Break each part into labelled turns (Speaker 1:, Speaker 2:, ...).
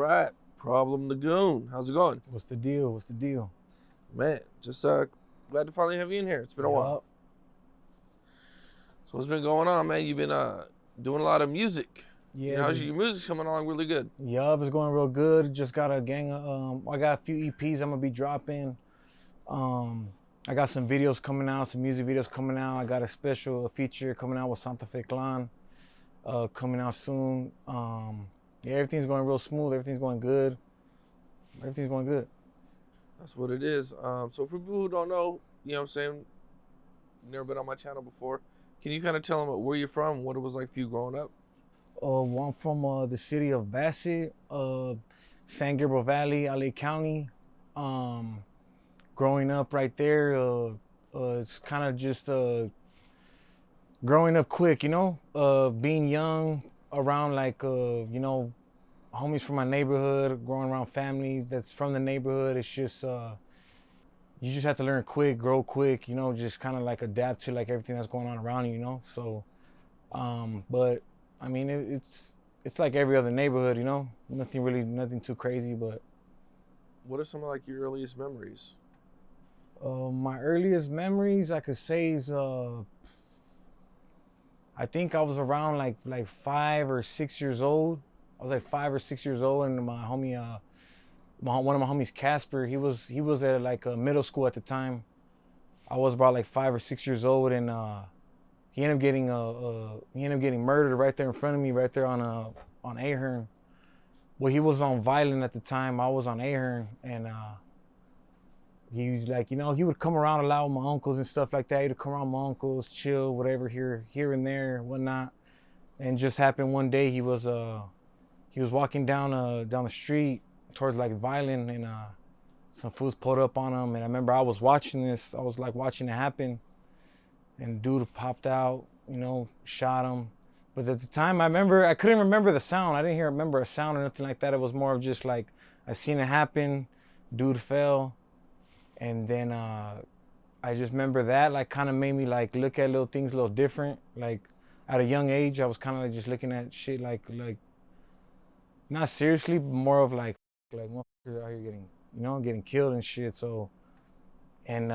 Speaker 1: right, Problem the Goon. How's it going?
Speaker 2: What's the deal? What's the deal?
Speaker 1: Man, just glad to finally have you in here. It's been a while. So what's been going on, man? You've been doing a lot of music.
Speaker 2: Yeah.
Speaker 1: How's your music's coming along really good?
Speaker 2: Yup, it's going real good. Just got a gang of I got a few EPs I'm gonna be dropping. I got some videos coming out, some music videos coming out. I got a special feature coming out with Santa Fe Clan, coming out soon. Yeah, everything's going real smooth. Everything's going good. Everything's going good.
Speaker 1: That's what it is. So for people who don't know, you know what I'm saying, never been on my channel before, can you kind of tell them where you're from, what it was like for you growing up?
Speaker 2: Well, I'm from the city of Bassett, San Gabriel Valley, LA County. Growing up right there, it's kind of just growing up quick, being young around like, homies from my neighborhood, growing around family that's from the neighborhood. It's just, you just have to learn quick, grow quick, just kind of like adapt to like everything that's going on around you. So, but I mean, it's like every other neighborhood, nothing too crazy, but.
Speaker 1: What are some of like your earliest memories?
Speaker 2: My earliest memories, I could say, is I think I was around like 5 or 6 years old. I was like 5 or 6 years old, and my homie, one of my homies, Casper, he was at like a middle school at the time. I was about like 5 or 6 years old, and he ended up getting murdered right there in front of me, right there on Ahern. Well, he was on Violent at the time. I was on Ahern, and he was like, he would come around a lot with my uncles and stuff like that. He'd come around with my uncles, chill, whatever, here and there, whatnot. And just happened one day, he was walking down the street towards like Violent, and some fools pulled up on him. And I remember I was watching this. I was like watching it happen, and dude popped out, shot him. But at the time, I couldn't remember the sound. I didn't remember a sound or nothing like that. It was more of just like, I seen it happen, dude fell. And then I just remember that like kind of made me like look at little things a little different. Like at a young age, I was kind of like just looking at shit like not seriously, but more of like motherfuckers out here getting killed and shit. So, and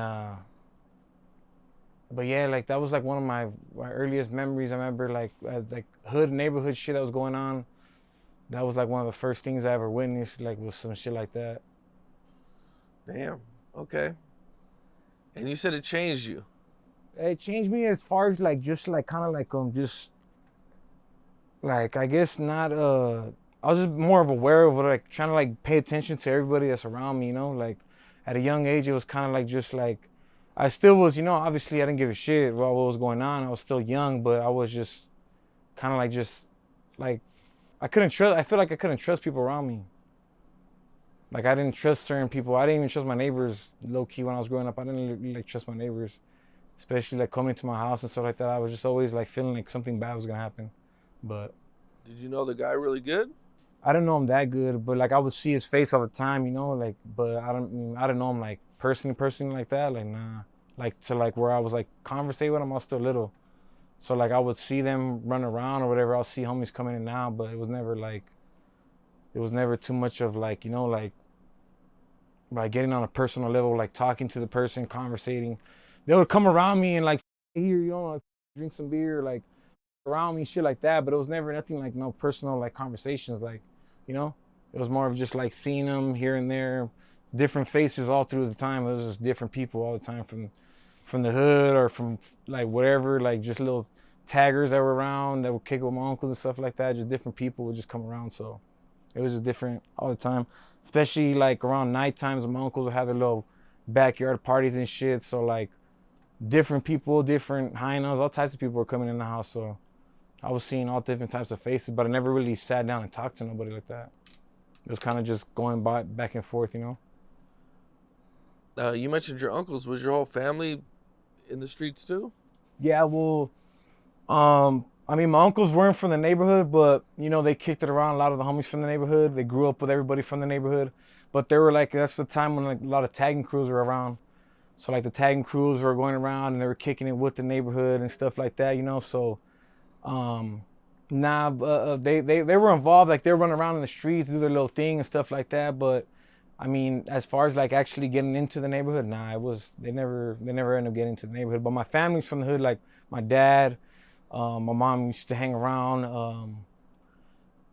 Speaker 2: but yeah, like that was like one of my earliest memories. I remember like hood neighborhood shit that was going on. That was like one of the first things I ever witnessed, like with some shit like that.
Speaker 1: Damn. Okay. And you said it changed you.
Speaker 2: It changed me as far as like just like kind of like just like I guess not I was just more of aware of like trying to like pay attention to everybody that's around me, like at a young age it was kind of like just like I still was, obviously I didn't give a shit about what was going on. I was still young, but I was just kind of like just like I feel like I couldn't trust people around me. Like I didn't trust certain people. I didn't even trust my neighbors low key when I was growing up. I didn't really like trust my neighbors, especially like coming to my house and stuff like that. I was just always like feeling like something bad was gonna happen. But
Speaker 1: did you know the guy really good?
Speaker 2: I didn't know him that good, but like I would see his face all the time, like. But I didn't know him like personally like that. Like nah, like to like where I was like conversate with him. I was still little, so like I would see them run around or whatever. I'll see homies coming in and out, but it was never too much of like like getting on a personal level, like talking to the person, conversating. They would come around me and like here, like drink some beer, like around me, shit like that. But it was never nothing like no personal like conversations, like it was more of just like seeing them here and there, different faces all through the time. It was just different people all the time from the hood or from like whatever, like just little taggers that were around that would kick with my uncles and stuff like that. Just different people would just come around, so it was just different all the time. Especially like around night times, my uncles would have their little backyard parties and shit. So like different people, different hyenas, all types of people were coming in the house. So I was seeing all different types of faces, but I never really sat down and talked to nobody like that. It was kind of just going back and forth,
Speaker 1: You mentioned your uncles. Was your whole family in the streets too?
Speaker 2: Yeah, well, I mean, my uncles weren't from the neighborhood, but they kicked it around. A lot of the homies from the neighborhood. They grew up with everybody from the neighborhood, but they were like, that's the time when like a lot of tagging crews were around. So like the tagging crews were going around and they were kicking it with the neighborhood and stuff like that, So, Nah, they were involved. Like they were running around in the streets, do their little thing and stuff like that. But I mean, as far as like actually getting into the neighborhood, nah, it was they never ended up getting into the neighborhood. But my family's from the hood. Like my dad, my mom used to hang around,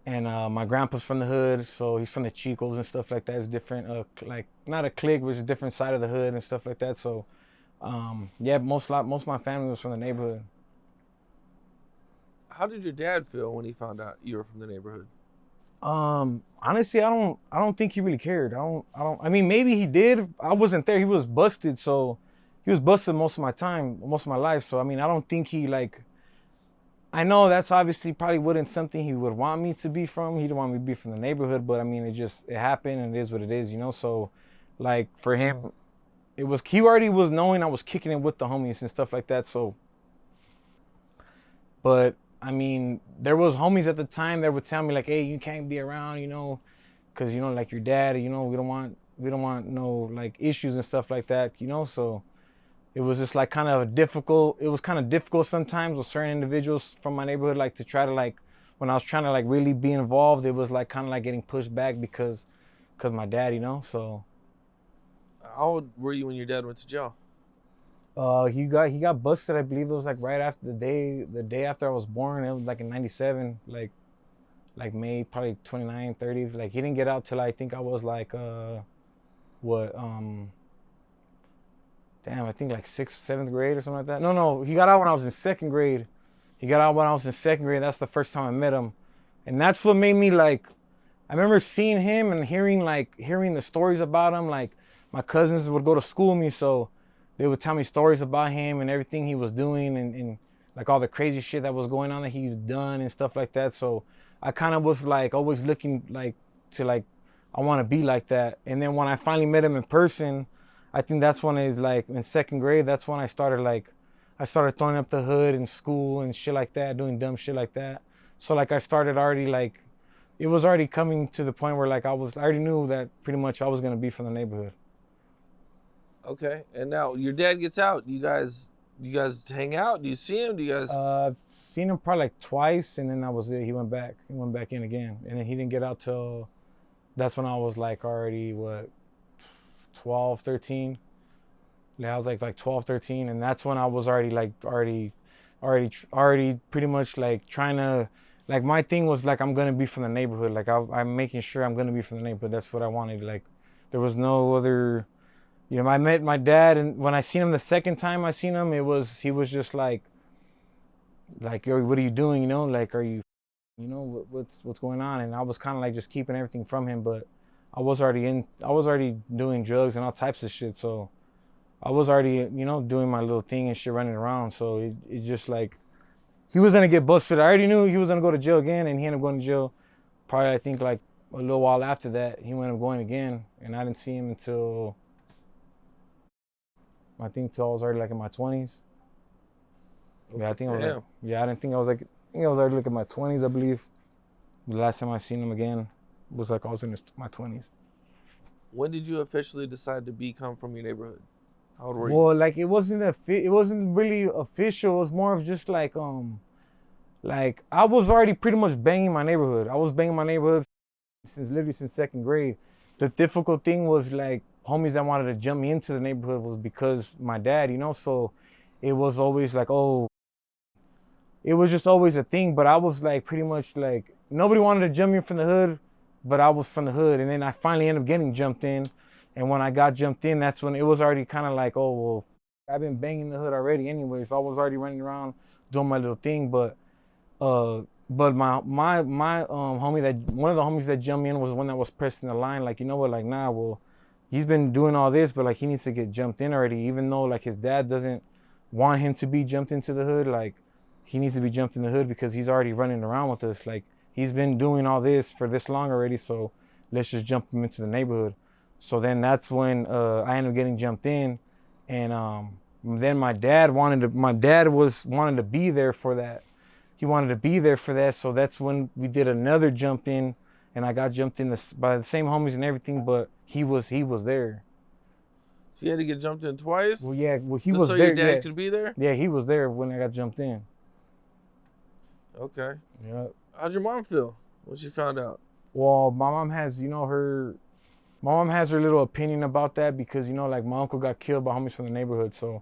Speaker 2: and my grandpa's from the hood, so he's from the Chicos and stuff like that. It's different, like not a clique, but it's a different side of the hood and stuff like that. So yeah, most of my family was from the neighborhood.
Speaker 1: How did your dad feel when he found out you were from the neighborhood?
Speaker 2: Honestly, I don't think he really cared. I mean, maybe he did. I wasn't there. He was busted, so he was busted most of my time, most of my life. So I mean, I don't think he like. I know that's obviously probably wouldn't something he would want me to be from. He didn't want me to be from the neighborhood, but I mean, it happened and it is what it is, you know. So, like for him, it was he already was knowing I was kicking it with the homies and stuff like that. So, but I mean, there was homies at the time that would tell me like, "Hey, you can't be around," you know, because you know, like your dad, you know, we don't want no like issues and stuff like that, you know. So it was just like kind of difficult. It was kind of difficult sometimes with certain individuals from my neighborhood, like to try to like when I was trying to like really be involved, it was like kind of like getting pushed back because my dad, you know. So
Speaker 1: How old were you when your dad went to jail?
Speaker 2: he got busted. I believe it was like right after the day after I was born. It was like in '97, like May probably 29, 30. Like he didn't get out till I think I was like what damn, I think like sixth, seventh grade or something like that. No, he got out when I was in second grade. He got out when I was in second grade. That's the first time I met him, and that's what made me like. I remember seeing him and hearing the stories about him. Like my cousins would go to school with me, so they would tell me stories about him and everything he was doing and like all the crazy shit that was going on that he's done and stuff like that. So I kind of was like always looking like to like I want to be like that. And then when I finally met him in person, I think that's when it's like in second grade. That's when I started throwing up the hood in school and shit like that, doing dumb shit like that. So like I started already like it was already coming to the point where like I already knew that pretty much I was gonna be from the neighborhood.
Speaker 1: Okay, and now your dad gets out. You guys hang out? Do you see him? Do you guys?
Speaker 2: I've seen him probably like twice, and then that was it. He went back. He went back in again, and then he didn't get out till that's when I was like already what 12, 13. Yeah, I was like 12, 13, and that's when I was already pretty much like trying to like my thing was like I'm gonna be from the neighborhood. Like I'm making sure I'm gonna be from the neighborhood. That's what I wanted. Like there was no other. You know, I met my dad, and when I seen him the second time I seen him, he was just like, yo, what are you doing? You know, like, are you, you know, what's going on? And I was kind of like just keeping everything from him, but I was already doing drugs and all types of shit. So I was already, you know, doing my little thing and shit, running around. So it just like he was gonna get busted. I already knew he was gonna go to jail again, and he ended up going to jail. Probably I think like a little while after that, he ended up going again, and I didn't see him until I think till I was already like in my 20s. Yeah, I
Speaker 1: Okay,
Speaker 2: think I was like,
Speaker 1: damn.
Speaker 2: yeah, I didn't think I was like, I think I was already like in my 20s, I believe. The last time I seen him again was like I was in my 20s.
Speaker 1: When did you officially decide to become from your neighborhood? How old were you?
Speaker 2: Well, like it wasn't really official. It was more of just like I was already pretty much banging my neighborhood. I was banging my neighborhood since literally since second grade. The difficult thing was like homies that wanted to jump me into the neighborhood was because my dad, you know. So it was always like, oh, it was just always a thing. But I was like pretty much like nobody wanted to jump me from the hood, but I was from the hood, and then I finally ended up getting jumped in. And when I got jumped in, that's when it was already kind of like, oh well, I've been banging the hood already anyway, so I was already running around doing my little thing. But my homie that one of the homies that jumped me in was the one that was pressing the line, like you know what, like nah, well, he's been doing all this, but like he needs to get jumped in already, even though like his dad doesn't want him to be jumped into the hood, like he needs to be jumped in the hood because he's already running around with us, like he's been doing all this for this long already, so let's just jump him into the neighborhood. So then that's when I ended up getting jumped in, and then my dad was wanted to be there for that. He wanted to be there for that, so that's when we did another jump in, and I got jumped in by the same homies and everything, but he was there.
Speaker 1: So you had to get jumped in
Speaker 2: Well,
Speaker 1: twice
Speaker 2: yeah, well he
Speaker 1: just
Speaker 2: was
Speaker 1: so your
Speaker 2: there,
Speaker 1: dad
Speaker 2: yeah,
Speaker 1: could be there?
Speaker 2: yeah, he was there when I got jumped in.
Speaker 1: Okay.
Speaker 2: Yeah.
Speaker 1: How'd your mom feel when she found out?
Speaker 2: Well, my mom has, my mom has her little opinion about that because, like my uncle got killed by homies from the neighborhood. So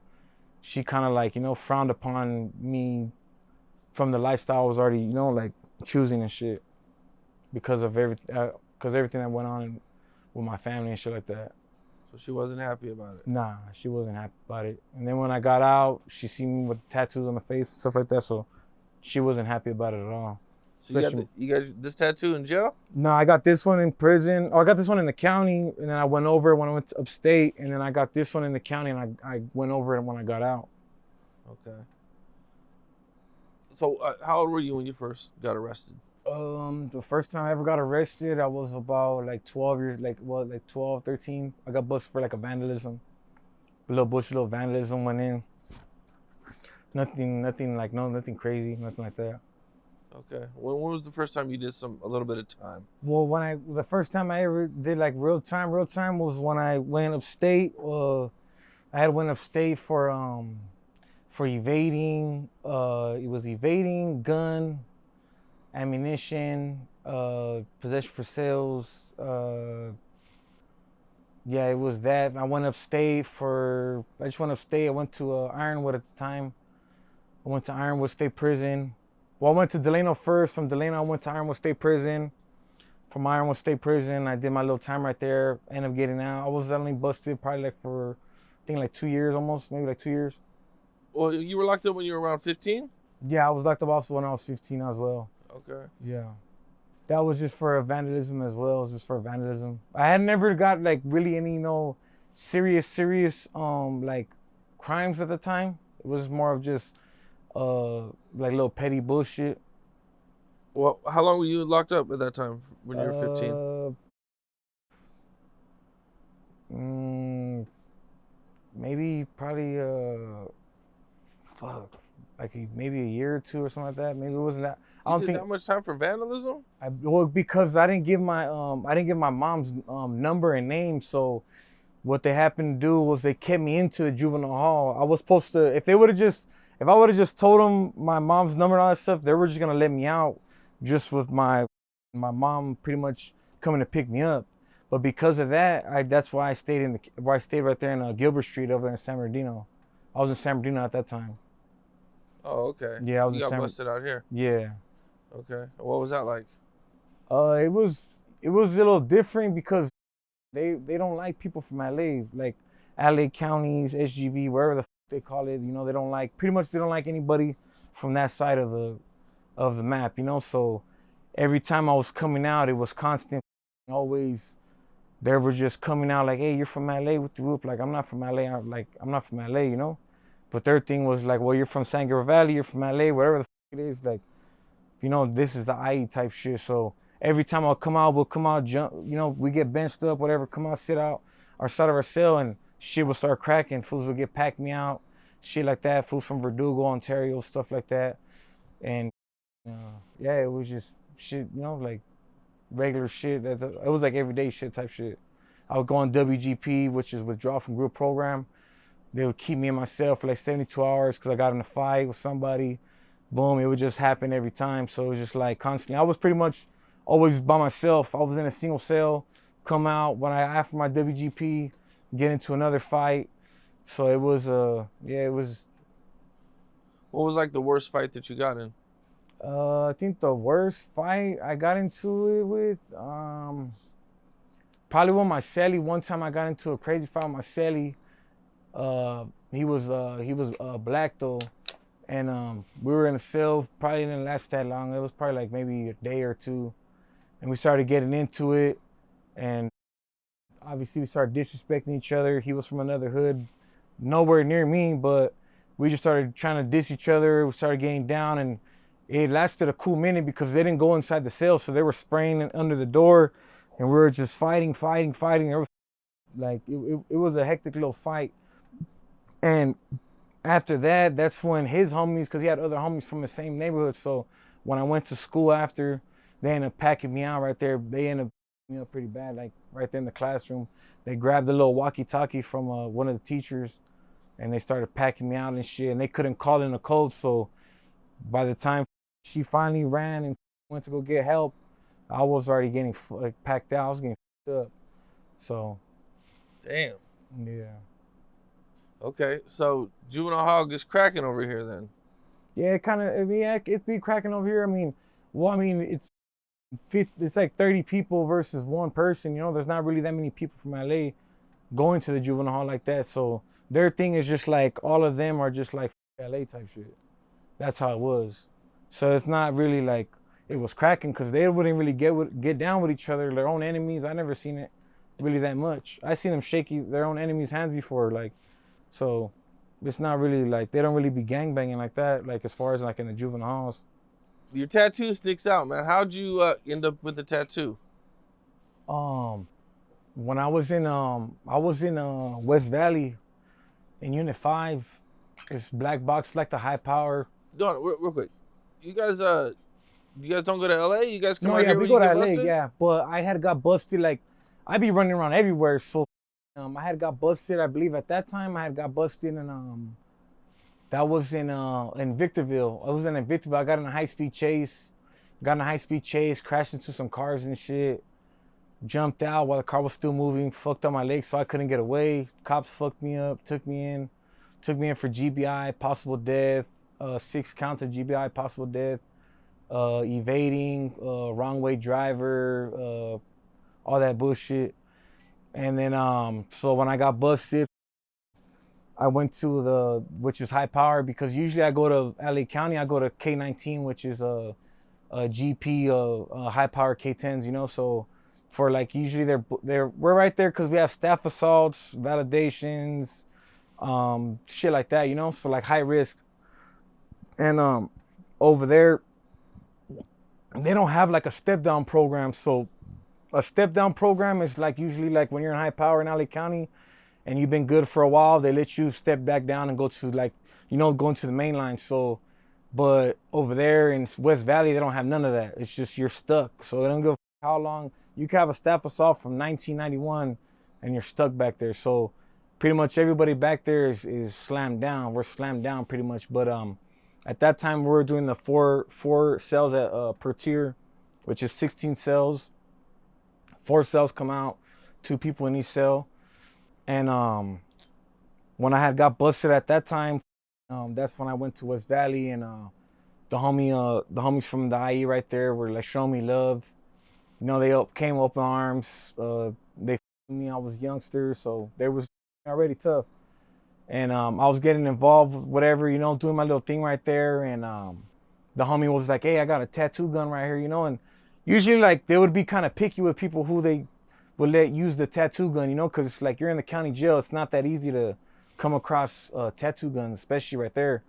Speaker 2: she kind of like, frowned upon me from the lifestyle I was already, like choosing and shit because of everything that went on with my family and shit like that.
Speaker 1: So she wasn't happy about it.
Speaker 2: Nah, she wasn't happy about it. And then when I got out, she seen me with tattoos on the face and stuff like that. So she wasn't happy about it at all.
Speaker 1: So you got
Speaker 2: Especially,
Speaker 1: you got this tattoo in jail?
Speaker 2: no, I got this one in prison. Oh, I got this one in the county, and then I went over it when I went to upstate, and then I got this one in the county, and I went over it when I got out.
Speaker 1: Okay. So how old were you when you first got arrested?
Speaker 2: The first time I ever got arrested, I was about like 12 years, like 12, 13. I got busted for like a vandalism. A little vandalism went in. Nothing like, no, nothing crazy, nothing like that.
Speaker 1: Okay. When was the first time you did a little bit of time?
Speaker 2: Well, the first time I ever did like real time was when I went upstate. I had went upstate for evading. It was evading, gun, ammunition, possession for sales. Yeah, it was that. I went upstate for. I just went upstate. I went to Ironwood at the time. I went to Ironwood State Prison. Well, I went to Delano first. From Delano, I went to Ironwood State Prison. From Ironwood State Prison, I did my little time right there. Ended up getting out. I was only busted probably like for, I think like 2 years almost, maybe like 2 years.
Speaker 1: Well, you were locked up when you were around 15?
Speaker 2: Yeah, I was locked up also when I was 15 as well.
Speaker 1: Okay.
Speaker 2: Yeah. That was just for vandalism as well. It was just for vandalism. I had never got like really any, serious like crimes at the time. It was more of just like little petty bullshit.
Speaker 1: Well, how long were you locked up at that time when you were 15?
Speaker 2: Maybe probably fuck, like maybe a year or two or something like that. Maybe it wasn't that. I
Speaker 1: You
Speaker 2: don't
Speaker 1: did
Speaker 2: think
Speaker 1: that much time for vandalism?
Speaker 2: well, because I didn't give my mom's number and name. So what they happened to do was they kept me into the juvenile hall. I was supposed to, if I would have just told them my mom's number and all that stuff, they were just gonna let me out, just with my mom pretty much coming to pick me up. But because of that, that's why I stayed right there in Gilbert Street over there in San Bernardino. I was in San Bernardino at that time.
Speaker 1: Oh, okay.
Speaker 2: Yeah, I was
Speaker 1: You
Speaker 2: in
Speaker 1: got busted out here.
Speaker 2: Yeah.
Speaker 1: Okay. What was that like?
Speaker 2: It was a little different because they don't like people from LA, like LA counties, SGV, wherever the they call it. They don't like, pretty much they don't like anybody from that side of the map. So every time I was coming out, it was constant. Always, they were just coming out like, "Hey, you're from LA with the whoop." Like, I'm not from LA. I'm not from LA. But their thing was like, "Well, you're from San Gabriel Valley. You're from LA, whatever the it is." Like, this is the IE type shit. So every time I'll come out, we'll come out, jump, we get benched up, whatever, come out, sit out our side of our cell, and shit will start cracking. Fools will get packed me out, shit like that. Fools from Verdugo, Ontario, stuff like that. And yeah, it was just shit, like regular shit. It was like everyday shit type shit. I would go on WGP, which is withdrawal from group program. They would keep me in my cell for like 72 hours because I got in a fight with somebody. Boom, it would just happen every time. So it was just like constantly. I was pretty much always by myself. I was in a single cell, come out when after my WGP, get into another fight. So it was it was.
Speaker 1: What was like the worst fight that you got in?
Speaker 2: I think the worst fight I got into it with probably with my celly. One time I got into a crazy fight with my celly. He was black though. And we were in a cell, probably didn't last that long. It was probably like maybe a day or two. And we started getting into it. And obviously we started disrespecting each other. He was from another hood, nowhere near me, but we just started trying to diss each other. We started getting down, and it lasted a cool minute because they didn't go inside the cell. So they were spraying under the door, and we were just fighting. There was like, it was a hectic little fight. And after that, that's when his homies, because he had other homies from the same neighborhood. So when I went to school after, they ended up packing me out right there. They ended up pretty bad, like right there in the classroom. They grabbed the little walkie-talkie from one of the teachers, and they started packing me out and shit. And they couldn't call in a code, so by the time she finally ran and went to go get help, I was already getting like packed out. I was getting up. So
Speaker 1: Damn.
Speaker 2: yeah,
Speaker 1: Okay, so juvenile hall gets cracking over here then.
Speaker 2: yeah, it kind of. I mean, yeah, it's be cracking over here. I mean, well, I mean, it's like 30 people versus one person. You know, there's not really that many people from LA going to the juvenile hall like that. So their thing is just like all of them are just like LA type shit. That's how it was. So it's not really like it was cracking because they wouldn't really get down with each other, their own enemies. I never seen it really that much. I seen them shake their own enemies' hands before, like so. It's not really like they don't really be gangbanging like that, like as far as like in the juvenile halls.
Speaker 1: Your tattoo sticks out, man. How'd you end up with the tattoo?
Speaker 2: Um, when I was in West Valley in Unit 5. It's black box like the high power.
Speaker 1: No, real quick. You guys you guys don't go to LA? You guys come
Speaker 2: No,
Speaker 1: out
Speaker 2: yeah,
Speaker 1: here
Speaker 2: we
Speaker 1: when you
Speaker 2: go to
Speaker 1: get
Speaker 2: LA,
Speaker 1: busted?
Speaker 2: yeah. But I had got busted like I be running around everywhere. So I had got busted. I believe at that time I had got busted in that was in Victorville. I was in Victorville. I got in a high speed chase. Got in a high speed chase, crashed into some cars and shit. Jumped out while the car was still moving. Fucked up my legs so I couldn't get away. Cops fucked me up. Took me in for GBI, possible death. 6 counts of GBI, possible death. Evading, wrong way driver, all that bullshit. And then so when I got busted, I went to which is high power because usually I go to LA County, I go to K19, which is a GP, high power K10s, you know. So for like usually we're right there because we have staff assaults, validations, shit like that, you know. So like high risk, and over there they don't have like a step down program. So a step down program is like usually like when you're in high power in LA County and you've been good for a while, they let you step back down and go to like, you know, going to the main line. So, but over there in West Valley, they don't have none of that. It's just you're stuck. So they don't give how long. You can have a staff assault from 1991 and you're stuck back there. So pretty much everybody back there is slammed down. We're slammed down pretty much. But at that time we were doing the four cells per tier, which is 16 cells. 4 cells come out, 2 people in each cell. And when I had got busted at that time, that's when I went to West Valley and the homies from the IE right there were like showing me love. You know, they came open arms. They me. I was youngster, so they was already tough. And I was getting involved with whatever, you know, doing my little thing right there. And the homie was like, "Hey, I got a tattoo gun right here," you know. And usually, like, they would be kind of picky with people who they would let use the tattoo gun, you know, because it's like you're in the county jail. It's not that easy to come across tattoo guns, especially right there.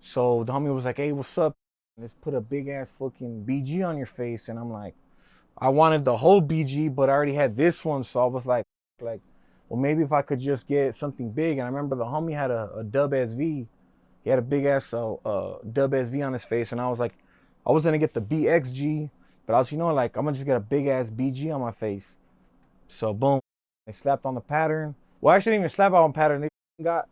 Speaker 2: So the homie was like, "Hey, what's up? Let's put a big ass fucking BG on your face." And I'm like, I wanted the whole BG, but I already had this one, so I was like, well, maybe if I could just get something big. And I remember the homie had a Dub SV. He had a big ass Dub SV on his face, and I was like, I was gonna get the BXG, but I was, you know, like I'm gonna just get a big ass BG on my face. So boom, they slapped on the pattern. Well, I shouldn't even slap on pattern. They got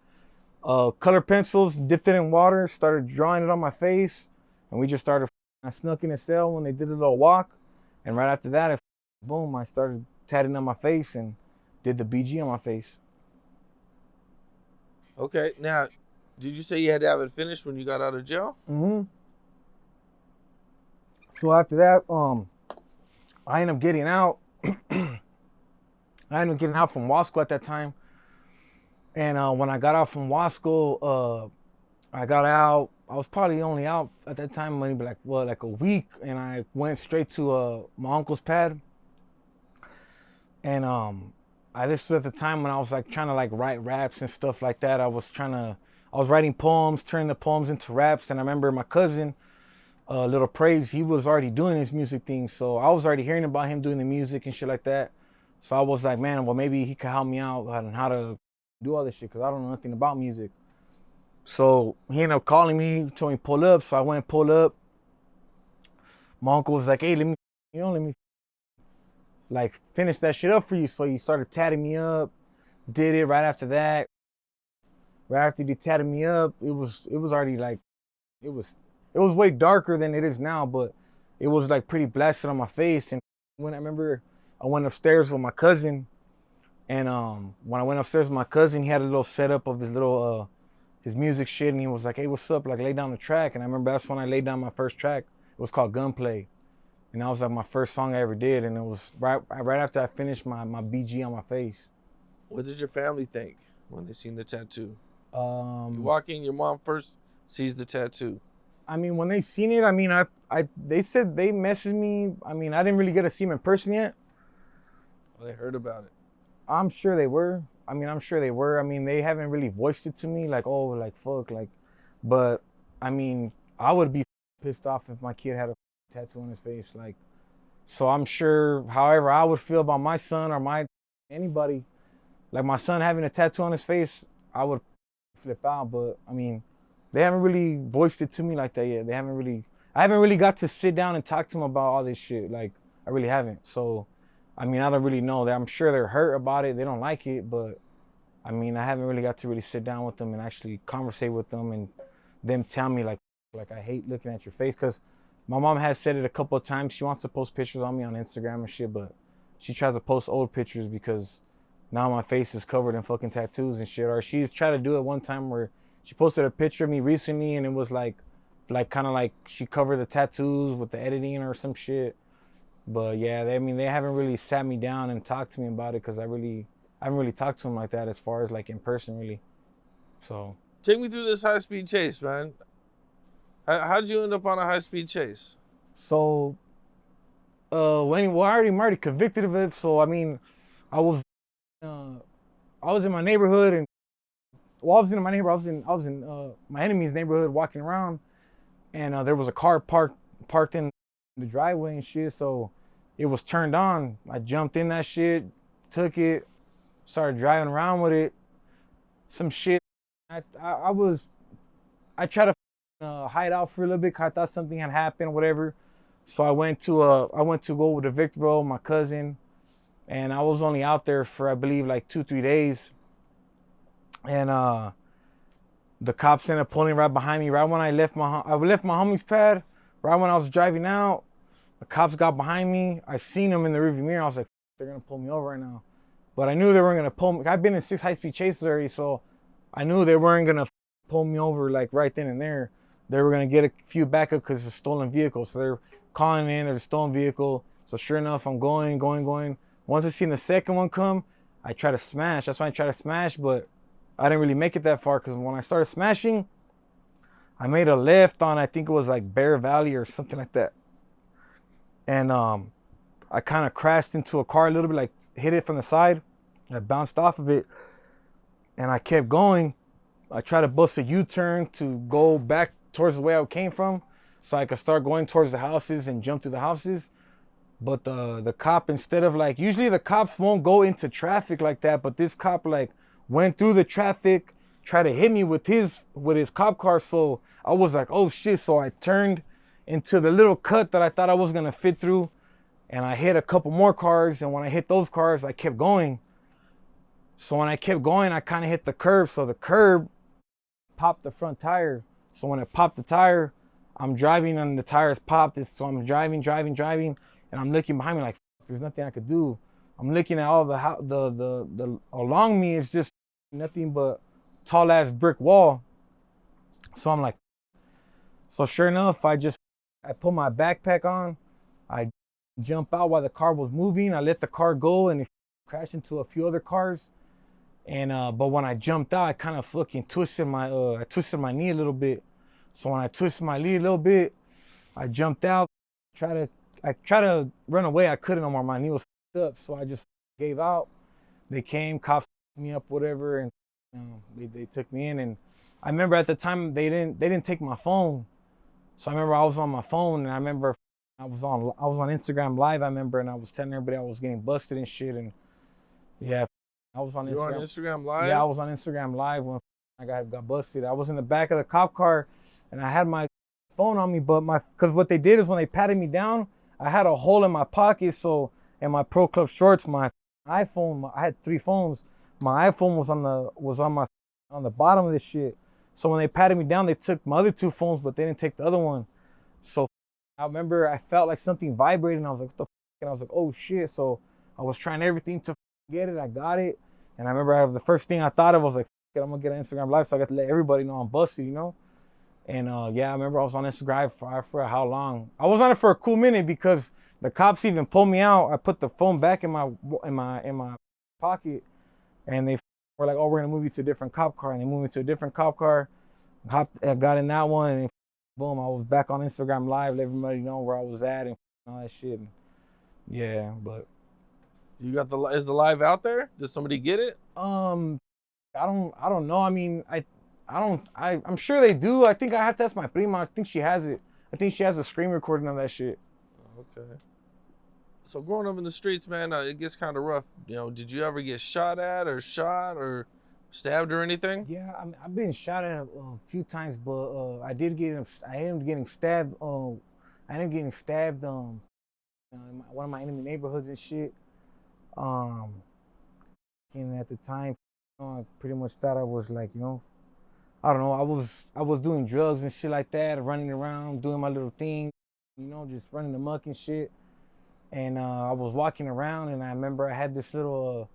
Speaker 2: color pencils, dipped it in water, started drawing it on my face, and we just started. I snuck in the cell when they did a little walk, and right after that, boom, I started tatting on my face and did the BG on my face.
Speaker 1: Okay, now, did you say you had to have it finished when you got out of jail?
Speaker 2: Mm-hmm. So after that, I ended up getting out. I ended up getting out from Wasco at that time. And when I got out from Wasco, I got out. I was probably only out at that time, maybe like a week, and I went straight to my uncle's pad. And this was at the time when I was like trying to like write raps and stuff like that. I was writing poems, turning the poems into raps. And I remember my cousin, Little Praise, he was already doing his music thing, so I was already hearing about him doing the music and shit like that. So I was like, man, well maybe he could help me out on how to do all this shit because I don't know nothing about music. So he ended up calling me, told me pull up. So I went and pulled up. My uncle was like, hey, let me like finish that shit up for you. So he started tatting me up. Did it right after that. Right after he tatted me up, it was already like it was it was way darker than it is now, but it was like pretty blasted on my face. And when I remember, I went upstairs with my cousin, and when I went upstairs with my cousin, he had a little setup of his little his music shit, and he was like, "Hey, what's up? Like, lay down the track." And I remember that's when I laid down my first track. It was called Gunplay, and that was like my first song I ever did, and it was right after I finished my BG on my face.
Speaker 1: What did your family think when they seen the tattoo? You
Speaker 2: Um,
Speaker 1: walk in, your mom first sees the tattoo.
Speaker 2: I mean, when they seen it, I mean, they said they messaged me. I mean, I didn't really get to see them in person yet.
Speaker 1: Oh, they heard about it.
Speaker 2: I'm sure they were. I mean, I'm sure they were. I mean, they haven't really voiced it to me, like, oh, like, fuck, like, but, I mean, I would be pissed off if my kid had a tattoo on his face, like, so I'm sure, however I would feel about my son or anybody, like my son having a tattoo on his face, I would flip out, but, I mean, they haven't really voiced it to me like that yet. I haven't really got to sit down and talk to them about all this shit, like, I really haven't, so, I mean, I don't really know. I'm sure they're hurt about it. They don't like it, but I mean, I haven't really got to really sit down with them and actually conversate with them and them tell me like I hate looking at your face. Because my mom has said it a couple of times. She wants to post pictures on me on Instagram and shit, but she tries to post old pictures because now my face is covered in fucking tattoos and shit. Or she's tried to do it one time where she posted a picture of me recently and it was like kind of like she covered the tattoos with the editing or some shit. But yeah, I mean, they haven't really sat me down and talked to me about it because I haven't really talked to them like that as far as like in person, really. So
Speaker 1: Take me through this high-speed chase, man. How'd you end up on a high-speed chase?
Speaker 2: so well, I'm already convicted of it. So I mean, I was uh, I was in my neighborhood and well, I was in my neighborhood. I was in my enemy's neighborhood walking around, and there was a car parked in the driveway and shit. So it was turned on. I jumped in that shit, took it, started driving around with it. Some shit. I tried to hide out for a little bit 'cause I thought something had happened, whatever. So I went to go with the Victorville, my cousin, and I was only out there for I believe like 2-3 days. And the cops ended up pulling right behind me. Right when I left my homie's pad. Right when I was driving out, the cops got behind me. I seen them in the rearview mirror. I was like, they're gonna pull me over right now. But I knew they weren't gonna pull me. I've been in 6 high-speed chases already, so I knew they weren't gonna pull me over like right then and there. They were gonna get a few backup because it's a stolen vehicle. So they're calling in, there's a stolen vehicle. So sure enough, I'm going. Once I seen the second one come, I try to smash. That's why I try to smash, but I didn't really make it that far because when I started smashing, I made a left on, I think it was like Bear Valley or something like that. And I kind of crashed into a car a little bit, like hit it from the side. I bounced off of it and I kept going. I tried to bust a U-turn to go back towards the way I came from so I could start going towards the houses and jump through the houses. But the cop, instead of like, usually the cops won't go into traffic like that, but this cop like went through the traffic, tried to hit me with his cop car. So I was like, oh shit. So I turned into the little cut that I thought I was gonna fit through, and I hit a couple more cars. And when I hit those cars, I kept going. So when I kept going, I kind of hit the curb. So the curb popped the front tire. So when it popped the tire, I'm driving and the tires popped. So I'm driving, and I'm looking behind me like there's nothing I could do. I'm looking at all the along me is just nothing but tall ass brick wall. So I'm like, so sure enough, I put my backpack on. I jump out while the car was moving. I let the car go and it crashed into a few other cars. And but when I jumped out, I kind of fucking twisted my knee a little bit. So when I twisted my knee a little bit, I jumped out. I tried to run away. I couldn't no more. My knee was up, so I just gave out. They came, cops picked me up, whatever, and they took me in. And I remember at the time they didn't take my phone. So I remember I was on my phone, and I remember I was on Instagram Live. I remember, and I was telling everybody I was getting busted and shit. And yeah, I was on Instagram.
Speaker 1: You were on Instagram Live?
Speaker 2: Yeah, I was on Instagram Live when I got busted. I was in the back of the cop car, and I had my phone on me, but because what they did is when they patted me down, I had a hole in my pocket. So in my Pro Club shorts, my iPhone, I had 3 phones. My iPhone was on the bottom of this shit. So when they patted me down, they took my other 2 phones, but they didn't take the other one. So I remember I felt like something vibrating. I was like, what the f? And I was like, oh shit. So I was trying everything to get it. I got it. And I remember the first thing I thought of was like, I'm gonna get an Instagram live so I got to let everybody know I'm busted, you know? And yeah, I remember I was on Instagram for how long? I was on it for a cool minute because the cops even pulled me out. I put the phone back in my pocket, and they were like, "Oh, we're gonna move you to a different cop car." And they moved me to a different cop car. Got in that one, and boom, I was back on Instagram live, let everybody know where I was at and all that shit. Yeah, but
Speaker 1: You got is the live out there? Did somebody get it?
Speaker 2: I don't know. I mean, I'm sure they do. I think I have to ask my prima. I think she has it. I think she has a screen recording of that shit.
Speaker 1: Okay. So growing up in the streets, man, it gets kind of rough. You know, did you ever get shot at or stabbed or anything?
Speaker 2: Yeah, I've been shot at a few times, but I ended up getting stabbed. I ended up getting stabbed in one of my enemy neighborhoods and shit. And at the time, I pretty much thought I was like, you know, I don't know. I was doing drugs and shit like that, running around, doing my little thing, you know, just running amok and shit. And I was walking around, and I remember I had this little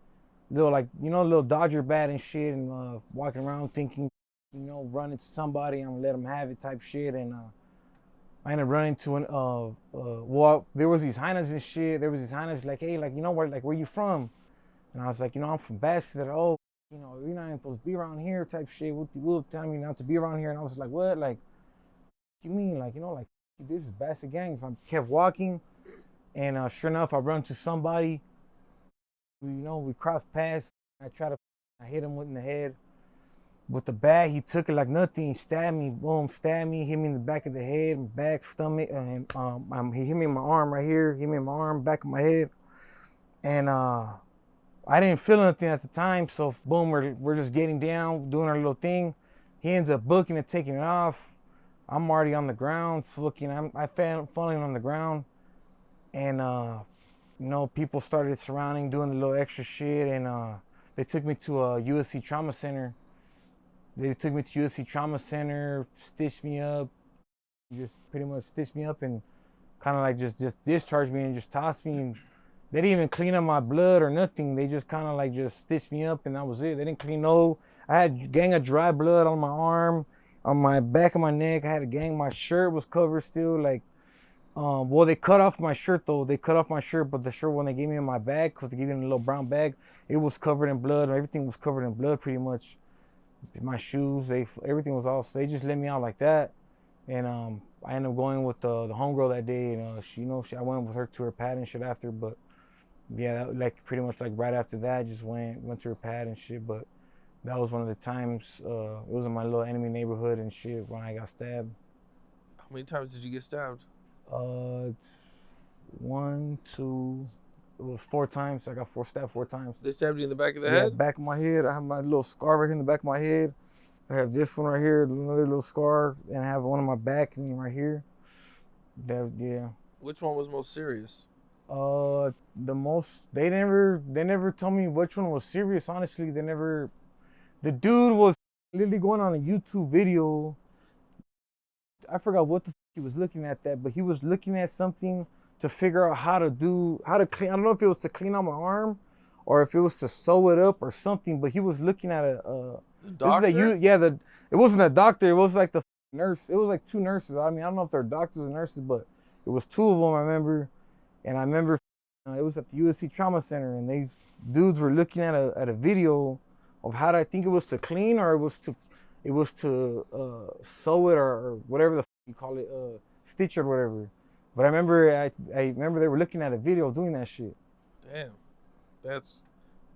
Speaker 2: like, you know, little Dodger bat and shit, and walking around thinking, you know, running to somebody, I'm gonna let them have it type shit. And I ended up running to well, there was these hyenas and shit. There was these hyenas like, hey, like, you know, where you from? And I was like, you know, I'm from Bass. Said, oh, you know, you're not even supposed to be around here type shit. Will telling me not to be around here. And I was like, what? Like, what you mean? Like, you know, like, this is Bass gang. So I kept walking. And sure enough, I run to somebody. We crossed paths. I hit him in the head with the bat. He took it like nothing. He stabbed me. Boom, stabbed me. Hit me in the back of the head, back, stomach. And he hit me in my arm right here. Hit me in my arm, back of my head. And I didn't feel anything at the time. So boom, we're just getting down, doing our little thing. He ends up booking it, taking it off. I'm already on the ground, falling on the ground. And you know, people started surrounding, doing the little extra shit, and they took me to a USC trauma center. Stitched me up, just pretty much stitched me up, and kind of like just discharged me and just tossed me. And they didn't even clean up my blood or nothing. They just kind of like just stitched me up, and that was it. They didn't clean I had a gang of dry blood on my arm, on my back of my neck. I had a gang. My shirt was covered still, like. Well, they cut off my shirt though. They cut off my shirt, but the shirt when they gave me in my bag, cause they gave me in a little brown bag, it was covered in blood. Everything was covered in blood, pretty much. My shoes, everything was all. So they just let me out like that, and I ended up going with the homegirl that day, and I went with her to her pad and shit after. But yeah, like pretty much like right after that, I just went to her pad and shit. But that was one of the times. It was in my little enemy neighborhood and shit when I got stabbed.
Speaker 1: How many times did you get stabbed?
Speaker 2: 1, 2, it was 4 times. I got stabbed 4 times.
Speaker 1: They stabbed you in the back of the head?
Speaker 2: Back of my head. I have my little scar right here in the back of my head. I have this one right here, another little scar, and I have one on my back and right here. Yeah.
Speaker 1: Which one was most serious?
Speaker 2: The most. They never told me which one was serious. Honestly, they never. The dude was literally going on a YouTube video. I forgot what the he was looking at but he was looking at something to figure out how to clean. I don't know if it was to clean out my arm or if it was to sew it up or something, but he was looking at
Speaker 1: the doctor?
Speaker 2: It wasn't a doctor, it was like the nurse. It was like 2 nurses. I mean, I don't know if they're doctors or nurses, but it was 2 of them, I remember. And I remember it was at the USC Trauma Center, and these dudes were looking at a video of how I think it was to clean or it was to sew it or whatever the you call it, stitch or whatever. But I remember they were looking at a video doing that shit.
Speaker 1: Damn, that's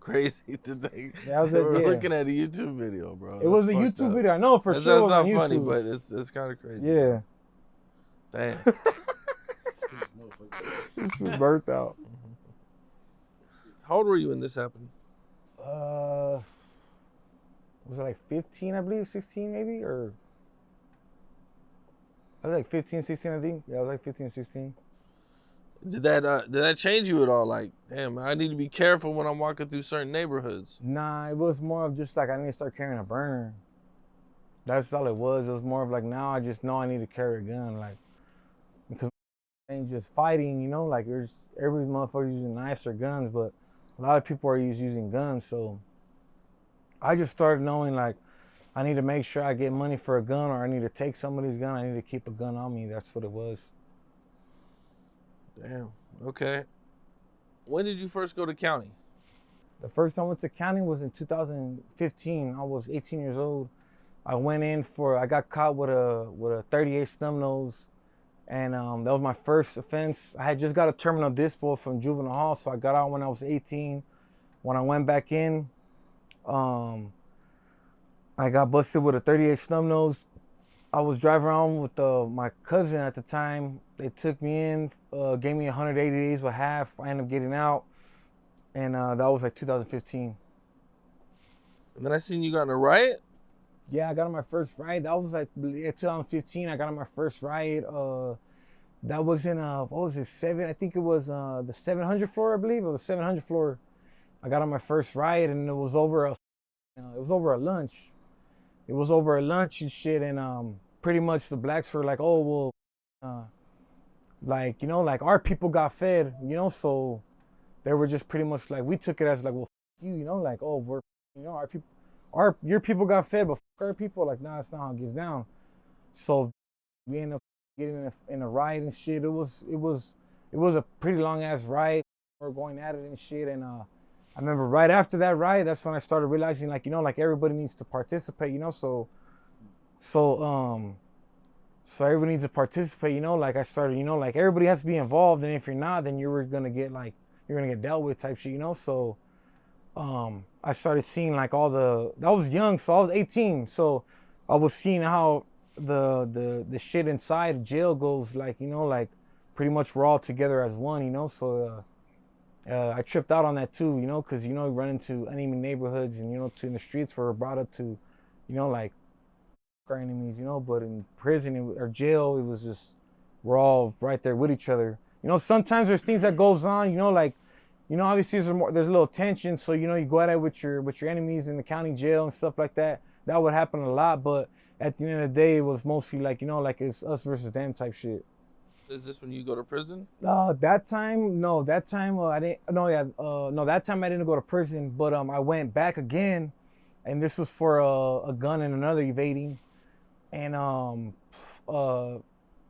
Speaker 1: crazy. They were looking at a YouTube video, bro.
Speaker 2: It was a YouTube video. I know for sure.
Speaker 1: That's not funny, but it's kind of crazy.
Speaker 2: Yeah.
Speaker 1: Damn.
Speaker 2: This was burnt out.
Speaker 1: How old were you when this happened?
Speaker 2: Was it like 15, I believe, 16 maybe, or I was like 15, 16, I think. Yeah, I was like 15, 16.
Speaker 1: Did that change you at all? Like, damn, I need to be careful when I'm walking through certain neighborhoods.
Speaker 2: Nah, it was more of just like I need to start carrying a burner. That's all it was. It was more of like, now I just know I need to carry a gun, like, because ain't just fighting, you know, like there's every motherfucker using knives or guns, but a lot of people are using guns. So I just started knowing like I need to make sure I get money for a gun, or I need to take somebody's gun. I need to keep a gun on me. That's what it was.
Speaker 1: Damn. Okay. When did you first go to county?
Speaker 2: The first time I went to county was in 2015. I was 18 years old. I got caught with a 38 snub nose, and that was my first offense. I had just got a terminal dispo from juvenile hall, so I got out when I was 18. When I went back in, um, I got busted with a 38 snub nose. I was driving around with my cousin at the time. They took me in, gave me 180 days with half. I ended up getting out, and that was like 2015.
Speaker 1: And then I seen you got in a riot.
Speaker 2: Yeah, I got on my first ride. That was like 2015. I got on my first ride. That was in what was it? I think it was the 700 floor, I believe. It was the 700 floor. I got on my first ride, and it was over a lunch. It was over a lunch and shit, and pretty much the blacks were like, oh well, like, you know, like our people got fed, you know, so they were just pretty much like, we took it as like, well, you know, like, oh, we're, you know, our people, your people got fed, but our people, like, nah, that's not how it gets down. So we ended up getting in a riot and shit. It was a pretty long ass riot. We were going at it and shit, and I remember right after that riot, that's when I started realizing, like, you know, like everybody needs to participate, you know, so everybody needs to participate, you know, like I started, you know, like everybody has to be involved, and if you're not, then you're gonna get dealt with type shit, you know. So I started seeing like I was young, so I was 18, so I was seeing how the shit inside jail goes, like, you know, like pretty much we're all together as one, you know. So I tripped out on that too, you know, because, you know, you run into enemy neighborhoods, and, you know, in the streets we're brought up to, you know, like our enemies, you know. But in prison or jail, it was just, we're all right there with each other, you know. Sometimes there's things that goes on, you know, like, you know, obviously there's a little tension, so, you know, you go at it with your enemies in the county jail and stuff like that. That would happen a lot, but at the end of the day, it was mostly like, you know, like it's us versus them type shit.
Speaker 1: Is this when you go to prison?
Speaker 2: That time, no. That time, I didn't. No, yeah. No, that time I didn't go to prison, but I went back again, and this was for a gun and another evading, and uh,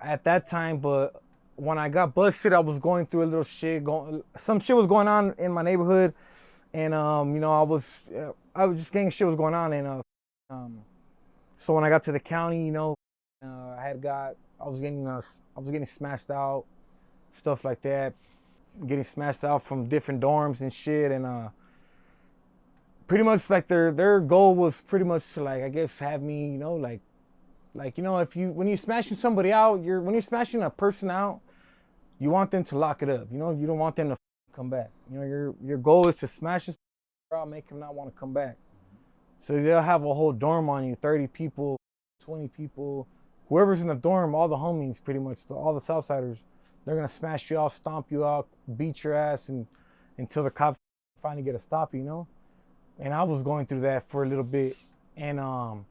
Speaker 2: at that time, but when I got busted, I was going through a little shit. Some shit was going on in my neighborhood, and you know, I was just getting shit was going on, and so when I got to the county, you know, I was getting smashed out, stuff like that, getting smashed out from different dorms and shit, and pretty much like their goal was pretty much to, like, I guess, have me, you know, like, you know, when you're smashing somebody out, when you're smashing a person out, you want them to lock it up, you know. You don't want them to come back, you know. Your goal is to smash this out, make him not want to come back. So they'll have a whole dorm on you, 30 people, 20 people, whoever's in the dorm, all the homies, pretty much, all the Southsiders, they're gonna smash you out, stomp you out, beat your ass, and until the cops finally get a stop, you know. And I was going through that for a little bit, and a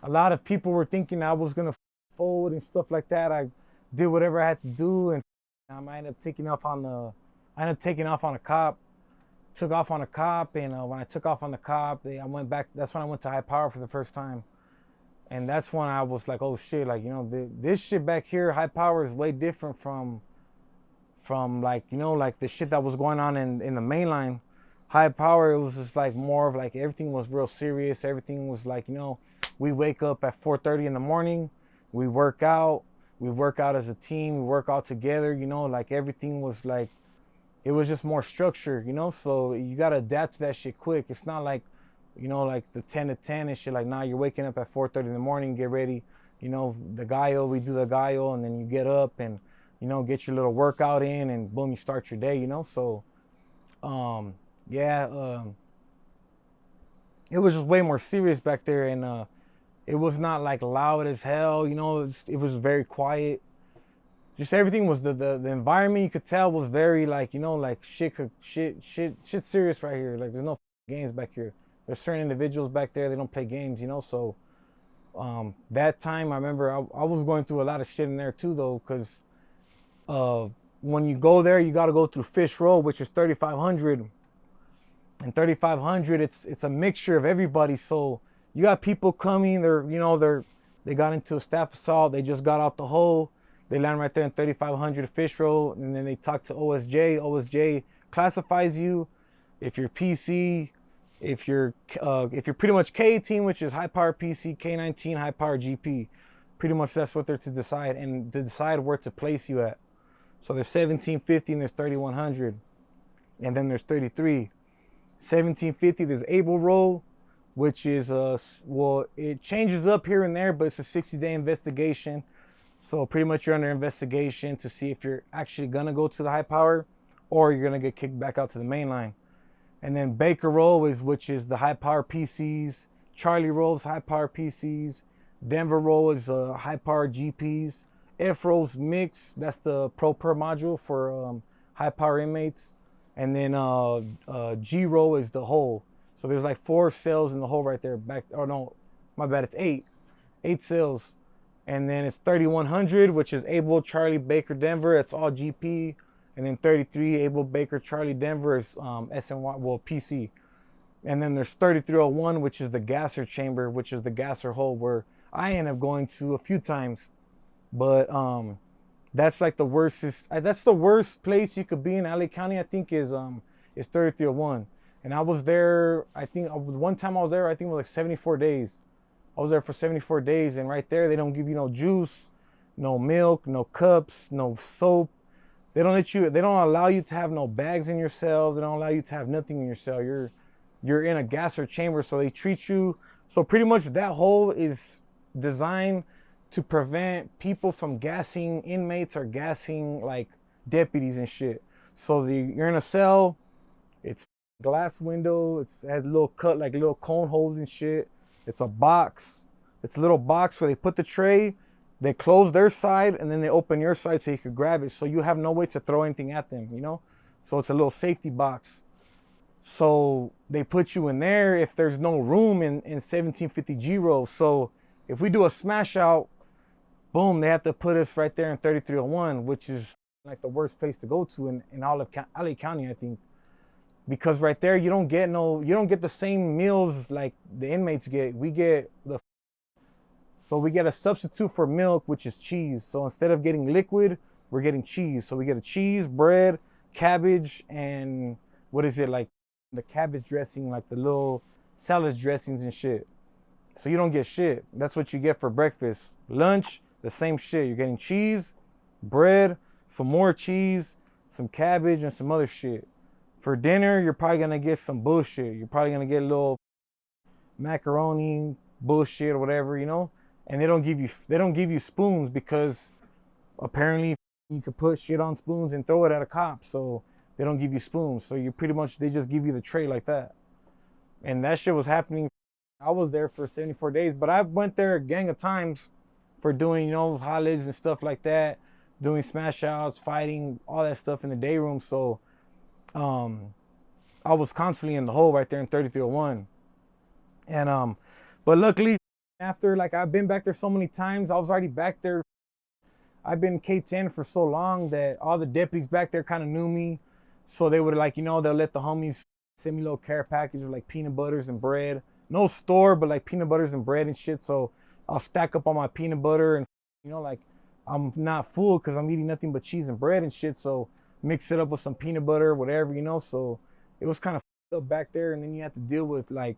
Speaker 2: lot of people were thinking I was gonna fold and stuff like that. I did whatever I had to do, and I ended up taking off on a cop. Took off on a cop, and when I took off on the cop, I went back. That's when I went to high power for the first time, and that's when I was like, oh shit, like, you know, this shit back here, high power, is way different from like, you know, like the shit that was going on in the main line. High power, it was just like more of like everything was real serious. Everything was like, you know, we wake up at 4:30 in the morning, we work out as a team, we work out together, you know, like everything was like, it was just more structured, you know. So you gotta adapt to that shit quick. It's not like, you know, like the 10 to 10 and shit. Like, nah, you're waking up at 4:30 in the morning, get ready, you know, we do the gallo, and then you get up and, you know, get your little workout in, and boom, you start your day, you know. So it was just way more serious back there, and it was not like loud as hell, you know. It was very quiet. Just everything was the environment, you could tell, was very, like, you know, like shit serious right here. Like, there's no games back here. There's certain individuals back there, they don't play games, you know. So That time I remember I was going through a lot of shit in there too though, because uh, when you go there, you got to go through Fish Row, which is 3,500. And 3,500, it's a mixture of everybody. So you got people coming. They got into a staff assault. They just got out the hole. They land right there in 3,500 Fish Row, and then they talk to OSJ. OSJ classifies you if you're PC, if you're pretty much K18, which is high power PC, K19 high power GP. Pretty much that's what they're to decide, and to decide where to place you at. So there's 1750 and there's 3,100, and then there's 33. 1750 there's able roll, which is it changes up here and there, but it's a 60-day investigation. So pretty much you're under investigation to see if you're actually gonna go to the high power or you're gonna get kicked back out to the main line. And then Baker roll which is the high power PCs. Charlie rolls high power PCs. Denver roll is high power GPs. F rolls mix, that's the pro per module for high power inmates. And then G roll is the hole. So there's like 4 cells in the hole right there. No, my bad, it's 8 cells. And then it's 3,100, which is Able, Charlie, Baker, Denver. It's all GP. And then 33, Able, Baker, Charlie, Denver is SNY, well, PC. And then there's 3301, which is the gasser chamber, which is the gasser hole where I end up going to a few times. But that's like the worst. That's the worst place you could be in LA County, I think, is 3301. And I was there, I think, one time I was there, I think it was like 74 days. I was there for 74 days, and right there, they don't give you no juice, no milk, no cups, no soap. They don't allow you to have no bags in your cell. They don't allow you to have nothing in your cell. You're in a gasser chamber, so they treat you. So pretty much that hole is designed to prevent people from gassing inmates or gassing like deputies and shit. So you're in a cell, it's glass window, it has little little cone holes and shit. It's a box. It's a little box where they put the tray, they close their side, and then they open your side so you could grab it. So you have no way to throw anything at them, you know? So it's a little safety box. So they put you in there if there's no room in 1750 G row. So if we do a smash out, boom, they have to put us right there in 3301, which is like the worst place to go to in all of LA County, I think. Because right there, you don't get the same meals like the inmates get. We get a substitute for milk, which is cheese. So instead of getting liquid, we're getting cheese. So we get a cheese, bread, cabbage, and what is it, like the cabbage dressing, like the little salad dressings and shit. So you don't get shit. That's what you get for breakfast. Lunch, the same shit. You're getting cheese, bread, some more cheese, some cabbage, and some other shit. For dinner, you're probably gonna get some bullshit. You're probably gonna get a little macaroni, bullshit, or whatever, you know. And they don't give you spoons because apparently you could put shit on spoons and throw it at a cop. So they don't give you spoons. So they just give you the tray like that. And that shit was happening. I was there for 74 days, but I went there a gang of times for doing, holidays and stuff like that, doing smash outs, fighting, all that stuff in the day room. So I was constantly in the hole right there in 3301. And but luckily, after like I've been back there so many times, I was already back there. I've been K10 for so long that all the deputies back there kind of knew me. So they would they'll let the homies send me a little care package of like peanut butters and bread. No store, but like peanut butters and bread and shit. So I'll stack up on my peanut butter and like I'm not full because I'm eating nothing but cheese and bread and shit. So mix it up with some peanut butter, whatever, So it was kind of up back there. And then you have to deal with like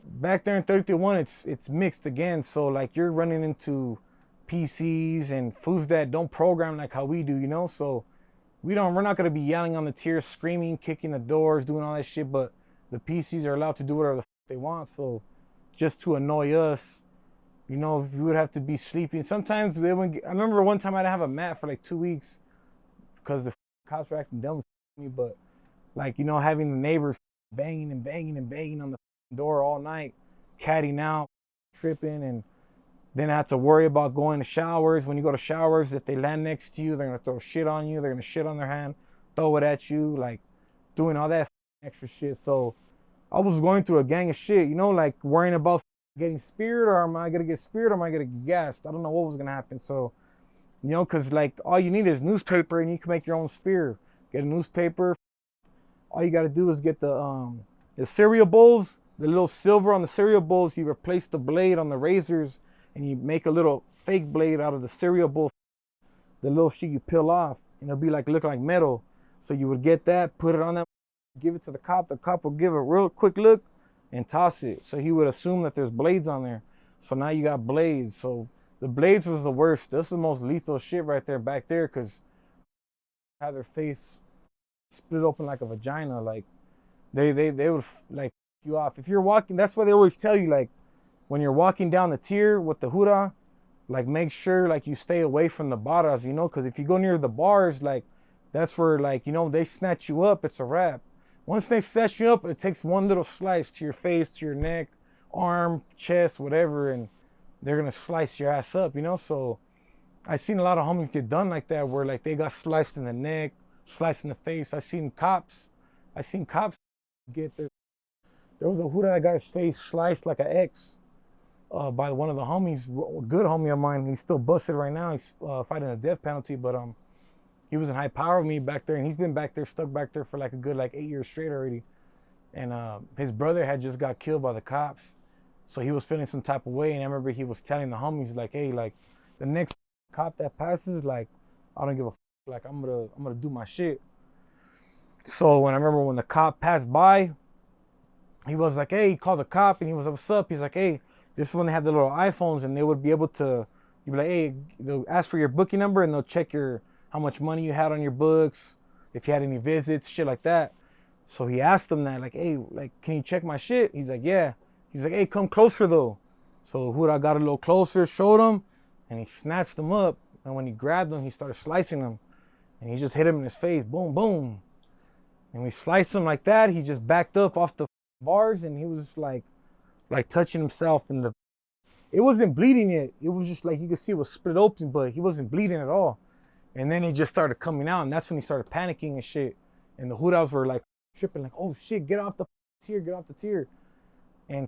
Speaker 2: back there in 3301, it's mixed again. So like you're running into PCs and fools that don't program like how we do, So we're not gonna be yelling on the tiers, screaming, kicking the doors, doing all that shit. But the PCs are allowed to do whatever the they want. So just to annoy us, we would have to be sleeping. Sometimes I remember one time I didn't have a mat for like 2 weeks because the cops were acting dumb with me. But like having the neighbors banging and banging and banging on the door all night, catting out, tripping, and then I have to worry about going to showers. When you go to showers, if they land next to you, they're gonna throw shit on you. They're gonna shit on their hand, throw it at you, like doing all that extra shit. So I was going through a gang of shit, like worrying about getting speared or am I gonna get speared or am I gonna get gassed? I don't know what was gonna happen. So, cause like all you need is newspaper and you can make your own spear. Get a newspaper. All you gotta do is get the cereal bowls, the little silver on the cereal bowls. You replace the blade on the razors and you make a little fake blade out of the cereal bowl. The little shit you peel off and it'll be like look like metal. So you would get that, put it on that, give it to the cop. The cop will give a real quick look and toss it. So he would assume that there's blades on there. So now you got blades. So the blades was the worst. This is the most lethal shit right there back there because have their face split open like a vagina. Like they would like you off. If you're walking, that's why they always tell you like when you're walking down the tier with the huda, like make sure like you stay away from the barras, because if you go near the bars, like that's where like they snatch you up, it's a wrap. Once they snatch you up, it takes one little slice to your face, to your neck, arm, chest, whatever, and they're gonna slice your ass up, So I seen a lot of homies get done like that, where like they got sliced in the neck, sliced in the face. I seen cops get there. There was a Huda that got his face sliced like an X by one of the homies, a good homie of mine. He's still busted right now. He's fighting a death penalty, but he was in high power with me back there, and he's been back there, stuck back there for like a good 8 years straight already. And his brother had just got killed by the cops, so he was feeling some type of way. And I remember he was telling the homies like, "Hey, like the next cop that passes, like I don't give a f- like I'm gonna do my shit." So when I remember when the cop passed by, he was like, "Hey," he called the cop and he was, "What's up?" He's like, "Hey, this is when they have the little iPhones and they would be able to, you'd be like, hey, they'll ask for your booking number and they'll check how much money you had on your books, if you had any visits, shit like that." So he asked him that, like, "Hey, like, can you check my shit?" He's like, "Yeah." He's like, "Hey, come closer though." So Huda got a little closer, showed him, and he snatched him up. And when he grabbed him, he started slicing him. And he just hit him in his face, boom, boom. And we sliced him like that. He just backed up off the bars and he was like touching himself in the, it wasn't bleeding yet. It was just like you could see it was split open, but he wasn't bleeding at all. And then he just started coming out, and that's when he started panicking and shit. And the Hudas were like tripping, like, "Oh shit, get off the tier, get off the tier." And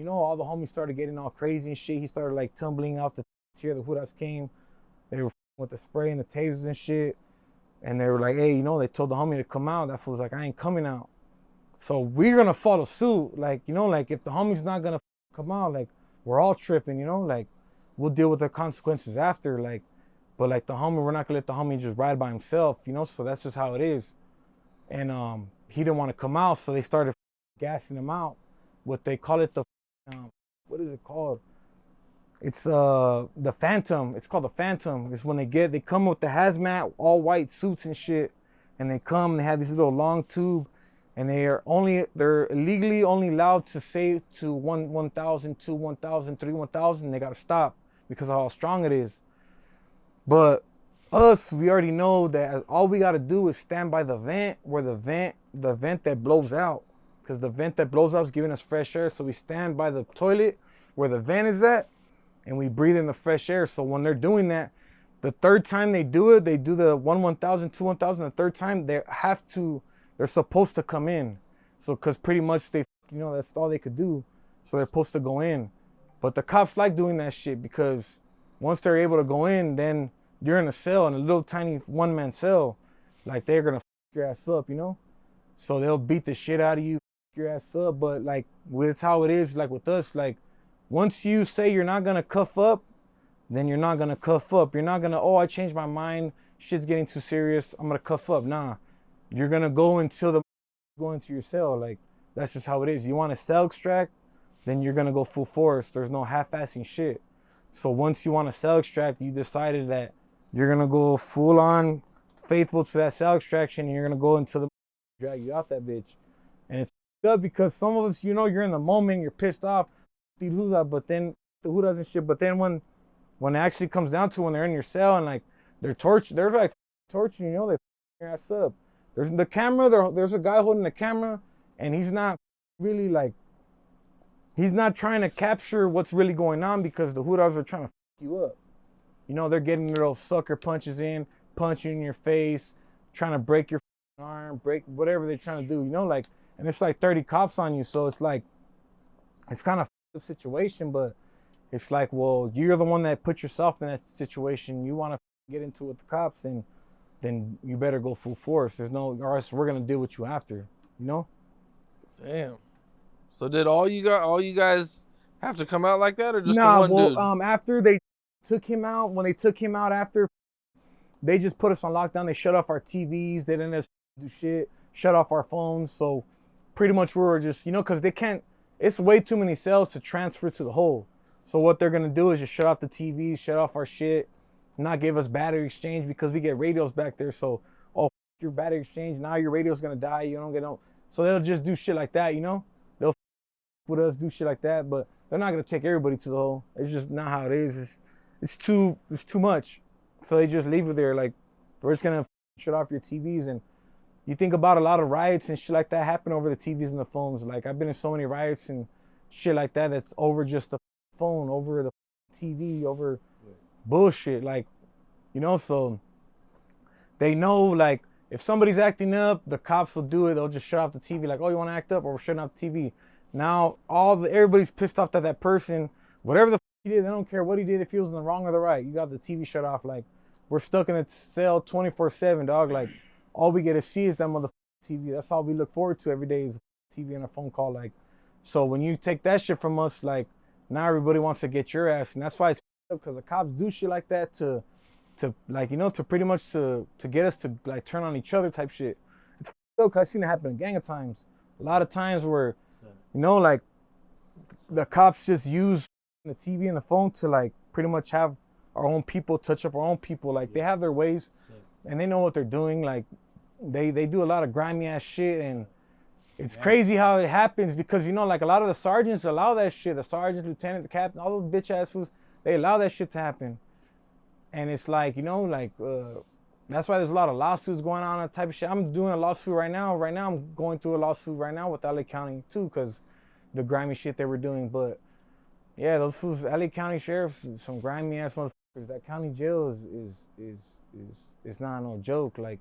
Speaker 2: all the homies started getting all crazy and shit. He started like tumbling off the tier. The Hudas came. They were with the spray and the tasers and shit. And they were like, "Hey, they told the homie to come out." That fool was like, "I ain't coming out." So we're gonna follow suit. Like, like if the homie's not gonna come out, like we're all tripping, like we'll deal with the consequences after. Like, but like the homie, we're not gonna let the homie just ride by himself, So that's just how it is. And he didn't want to come out, so they started gassing him out. What they call it, the what is it called? It's the Phantom. It's called the Phantom. It's when they come with the hazmat, all white suits and shit, and they have this little long tube, and they're illegally only allowed to say to 1,000, 2, 1,000, 3, 1,000. They gotta stop because of how strong it is. But us, we already know that all we gotta do is stand by the vent the vent that blows out, because the vent that blows out is giving us fresh air. So we stand by the toilet where the vent is at, and we breathe in the fresh air. So when they're doing that, the third time they do it, they do the 1,000, 2, 1,000. The third time they're supposed to come in. So because pretty much that's all they could do. So they're supposed to go in. But the cops like doing that shit because once they're able to go in, then you're in a cell, in a little tiny one-man cell. Like they're gonna your ass up, So they'll beat the shit out of you, your ass up. But like it's how it is. Like with us, like once you say you're not gonna cuff up, then you're not gonna cuff up. You're not gonna, "Oh, I changed my mind. Shit's getting too serious. I'm gonna cuff up." Nah, you're gonna go until go into your cell. Like that's just how it is. You want a cell extract, then you're gonna go full force. There's no half-assing shit. So once you want a cell extract, you decided that you're gonna go full on faithful to that cell extraction, and you're gonna go until drag you out that bitch. And it's good because some of us, you're in the moment, you're pissed off, but then who doesn't shit. But then when it actually comes down to when they're in your cell and like they're like torturing, they your ass up. There's the camera, there's a guy holding the camera, and he's not really like, he's not trying to capture what's really going on because the Hudas are trying to you up. They're getting little sucker punches in, punching in your face, trying to break your arm, break whatever they're trying to do, like, and it's like 30 cops on you. So it's like, it's kind of situation, but it's like, well, you're the one that put yourself in that situation. You want to get into it with the cops, and then you better go full force. There's no, or else we're gonna deal with you after. You know?
Speaker 1: Damn. So did all you guys have to come out like that, or just the
Speaker 2: Nah.
Speaker 1: one
Speaker 2: Well,
Speaker 1: dude?
Speaker 2: after they took him out, when they took him out after, they just put us on lockdown. They shut off our TVs. They didn't let us do shit. Shut off our phones. So pretty much we were just, because they can't. It's way too many cells to transfer to the whole. So what they're gonna do is just shut off the TVs, shut off our shit, not give us battery exchange because we get radios back there. So your battery exchange, now your radio's gonna die. You don't get no. So they'll just do shit like that. They'll with us, do shit like that, but they're not gonna take everybody to the hole. It's just not how it is. It's too much. So they just leave it there. Like, we're just gonna shut off your TVs. And you think about a lot of riots and shit like that happen over the TVs and the phones. Like, I've been in so many riots and shit like that that's over just the phone, over the TV, over bullshit. Like, so they know, like, if somebody's acting up, the cops will do it. They'll just shut off the TV. Like, oh, you want to act up? Or we're shutting off the TV. Now everybody's pissed off that person, whatever the he did, they don't care what he did, if he was in the wrong or the right. You got the TV shut off. Like, we're stuck in a cell 24/7, dog. Like, all we get to see is that motherfucking TV. That's all we look forward to every day is TV and a phone call. Like, so when you take that shit from us, like, now everybody wants to get your ass, and that's why it's up, because the cops do shit like that to like, to pretty much to get us to like turn on each other type shit. It's up because I've seen it happen a gang of times. A lot of times where, like, the cops just use the TV and the phone to like pretty much have our own people touch up our own people. Like, they have their ways and they know what they're doing. Like, they do a lot of grimy ass shit, and it's crazy how it happens because, like, a lot of the sergeants allow that shit. The sergeant, lieutenant, the captain, all those bitch ass fools, they allow that shit to happen. And it's like, that's why there's a lot of lawsuits going on, that type of shit. I'm doing a lawsuit right now. Right now, I'm going through a lawsuit right now with LA County too, because the grimy shit they were doing. But yeah, those fools, LA County sheriffs, some grimy ass motherfuckers. That county jail is not no joke. Like,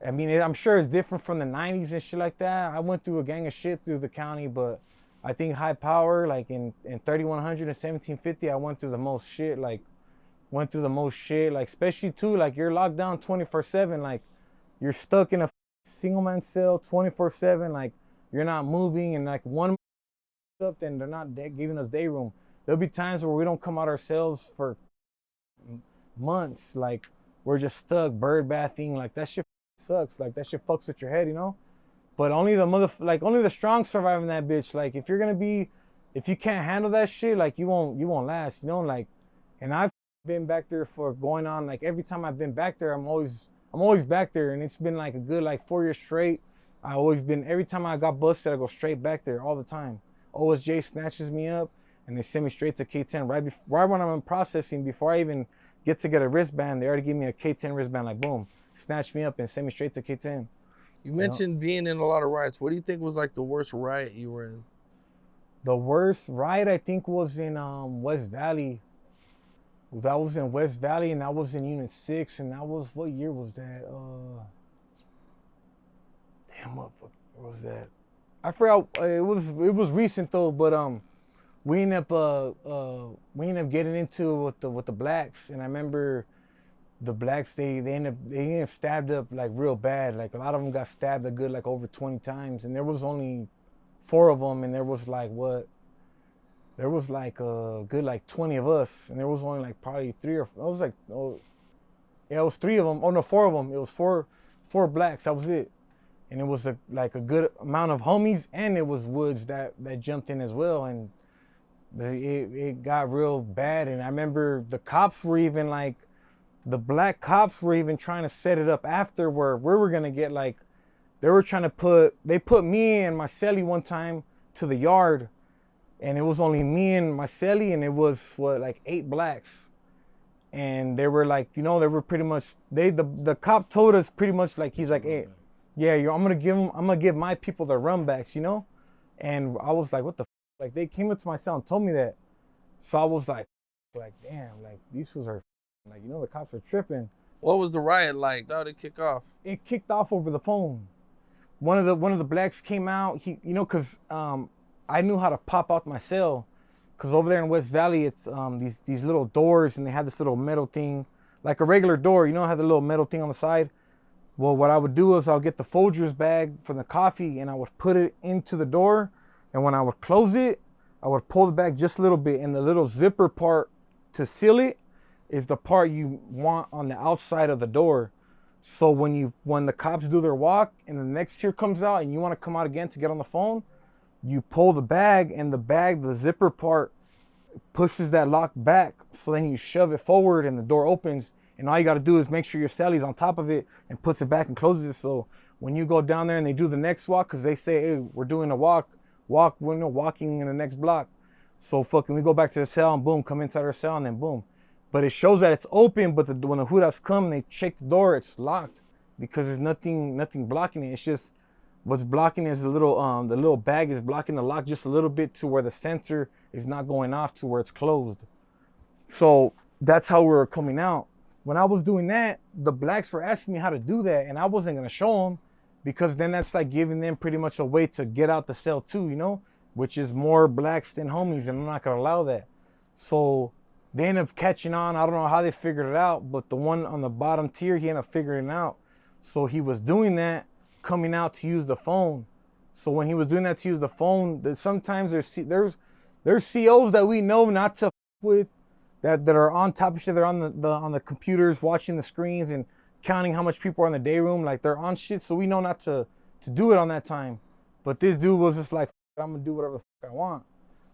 Speaker 2: I mean, I'm sure it's different from the 90s and shit like that. I went through a gang of shit through the county, but I think high power, like in 3100 and 1750, I went through the most shit. Like, especially too, like, you're locked down 24/7. Like, you're stuck in a single man cell 24/7. Like, you're not moving, and like one up, then they're not giving us day room. There'll be times where we don't come out ourselves for months. Like, we're just stuck bird bathing. Like, that shit sucks. Like, that shit fucks with your head, But only only the strong survive in that bitch. Like, if you can't handle that shit, like, you won't last, Like, and I've been back there for going on, like, every time I've been back there, I'm always back there, and it's been like a good 4 years straight. I always been, every time I got busted, I go straight back there all the time. OSJ snatches me up and they send me straight to K10 right when I'm in processing. Before I even get a wristband, they already give me a K10 wristband, like, boom, snatch me up and send me straight to K10.
Speaker 1: You mentioned being in a lot of riots. What do you think was like the worst riot you were in?
Speaker 2: The worst riot, I think, was in West Valley. That was in West Valley, and that was in Unit 6, and that was, what year was that? Damn, what was that? I forgot. It was recent though, but we ended up getting into it with the blacks, and I remember the blacks, they ended up stabbed up like real bad. Like, a lot of them got stabbed a good over 20 times, and there was only 4 of them, and there was a good 20 of us, and there was only probably 3 or 4. It was 3 of them. Oh no, 4 of them. It was four blacks. That was it. And it was a good amount of homies, and it was Woods that jumped in as well, and it got real bad. And I remember the cops were even the black cops were even trying to set it up after where we were gonna get they were trying to they put me and my celly one time to the yard, and it was only me and my celly, and it was 8 blacks. And they were they were pretty much, the cop told us pretty much he's like, hey, yeah, I'm gonna give my people the run backs, And I was like, what the f-? They came up to my cell and told me that. So I was like, damn, these fools are the cops are tripping.
Speaker 1: What was the riot like? How did it kick off?
Speaker 2: It kicked off over the phone. One of the blacks came out, he, cause I knew how to pop out my cell. Cause over there in West Valley, it's these little doors, and they have this little metal thing, like a regular door. You know, it has a little metal thing on the side. Well, what I would do is I'll get the Folgers bag from the coffee, and I would put it into the door, and when I would close it, I would pull the bag just a little bit, and the little zipper part to seal it is the part you want on the outside of the door. So when the cops do their walk and the next tier comes out and you want to come out again to get on the phone, you pull the bag, and the zipper part pushes that lock back. So then you shove it forward and the door opens, and all you got to do is make sure your celly's on top of it and puts it back and closes it. So when you go down there and they do the next walk, because they say, hey, we're doing a walking in the next block. So fucking we go back to the cell and boom, come inside our cell and then boom. But it shows that it's open, but when the Hudas come and they check the door, it's locked because there's nothing blocking it. It's just what's blocking is the little bag is blocking the lock just a little bit to where the sensor is not going off to where it's closed. So that's how we were coming out. When I was doing that, the blacks were asking me how to do that, and I wasn't gonna show them because then that's like giving them pretty much a way to get out the cell too, you know, which is more blacks than homies, and I'm not gonna allow that. So they ended up catching on. I don't know how they figured it out, but the one on the bottom tier, he ended up figuring it out. So he was doing that, coming out to use the phone. So when he was doing that to use the phone, sometimes there's COs that we know not to with, that are on top of shit. They're on the computers, watching the screens and counting how much people are in the day room. Like they're on shit, so we know not to do it on that time. But this dude was just like, I'm gonna do whatever the fuck I want.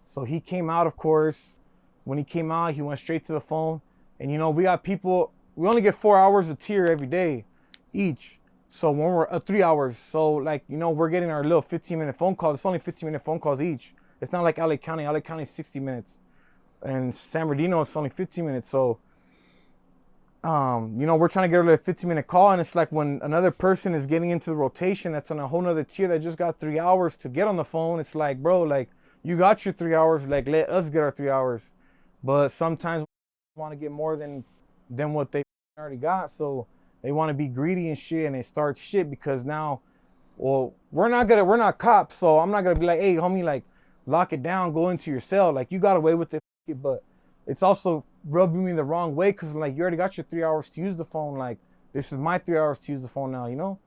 Speaker 2: So he came out, of course. When he came out, he went straight to the phone. And you know, we got people, we only get 4 hours of tier every day each. So when we're 3 hours. So like, you know, we're getting our little 15-minute phone calls. It's only 15-minute phone calls each. It's not like LA County. LA County is 60 minutes. And San Bernardino, it's only 15 minutes. So, you know, we're trying to get a 15-minute call. And it's like when another person is getting into the rotation, that's on a whole nother tier that just got 3 hours to get on the phone. It's like, bro, like you got your 3 hours. Like let us get our 3 hours. But sometimes we want to get more than what they already got. So they want to be greedy and shit, and they start shit because now, well, we're not cops. So I'm not going to be like, hey, homie, like lock it down, go into your cell. Like you got away with it. But it's also rubbing me the wrong way because like you already got your 3 hours to use the phone. Like this is my 3 hours to use the phone now, you know?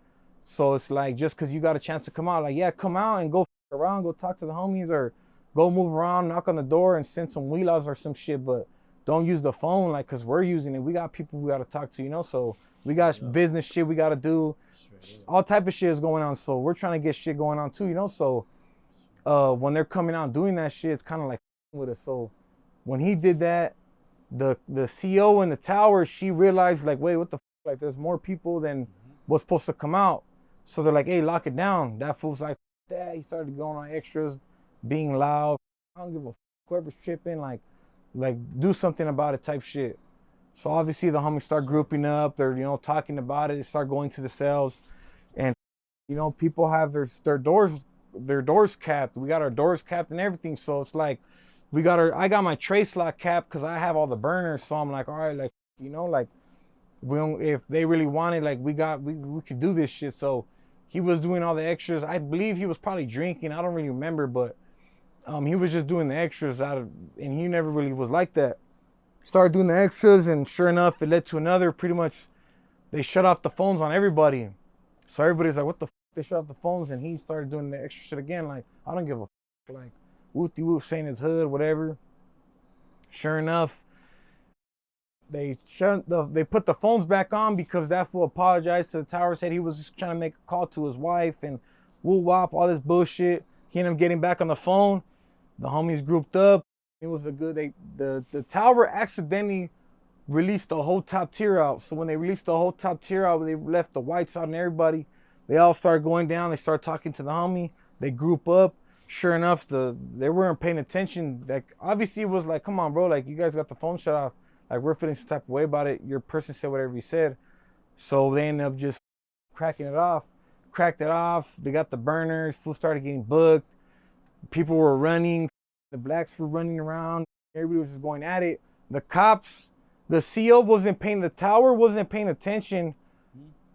Speaker 2: So it's like just because you got a chance to come out, like, yeah, come out and go around, go talk to the homies or go move around, knock on the door and send some wheelas or some shit, but don't use the phone, like, because we're using it. We got people we got to talk to, you know? So we got business shit we got to do. All type of shit is going on. So we're trying to get shit going on too, you know? So when they're coming out doing that shit, it's kind of like with us. So when he did that, the CO in the tower, she realized like, wait, what the fuck? Like there's more people than what's supposed to come out. So they're like, hey, lock it down. That fool's like, that. He started going on extras, being loud. I don't give a fuck. Whoever's tripping, like do something about it type shit. So obviously the homies start grouping up. They're, you know, talking about it. They start going to the cells, and you know, people have their doors capped. We got our doors capped and everything. So it's like I got my trace lock capped because I have all the burners. So I'm like, all right, like, you know, like if they really wanted, like we could do this shit. So he was doing all the extras. I believe he was probably drinking. I don't really remember, but he was just doing the extras and he never really was like that. Started doing the extras, and sure enough, it led to another. Pretty much, they shut off the phones on everybody. So everybody's like, what the fuck? They shut off the phones, and he started doing the extra shit again. Like, I don't give a fuck. Like, whoop saying his hood, whatever. Sure enough, they put the phones back on because that fool apologized to the tower, said he was just trying to make a call to his wife and woo wop, all this bullshit. He ended up getting back on the phone. The homies grouped up. It was the tower accidentally released the whole top tier out. So when they released the whole top tier out, they left the whites out and everybody. They all started going down. They started talking to the homie. They group up. Sure enough, they weren't paying attention. Like obviously it was like, come on, bro, like you guys got the phone shut off. Like we're feeling some type of way about it. Your person said whatever he said. So they ended up just cracking it off. Cracked it off. They got the burners. Fools started getting booked. People were running. The blacks were running around. Everybody was just going at it. The cops, the CO the tower wasn't paying attention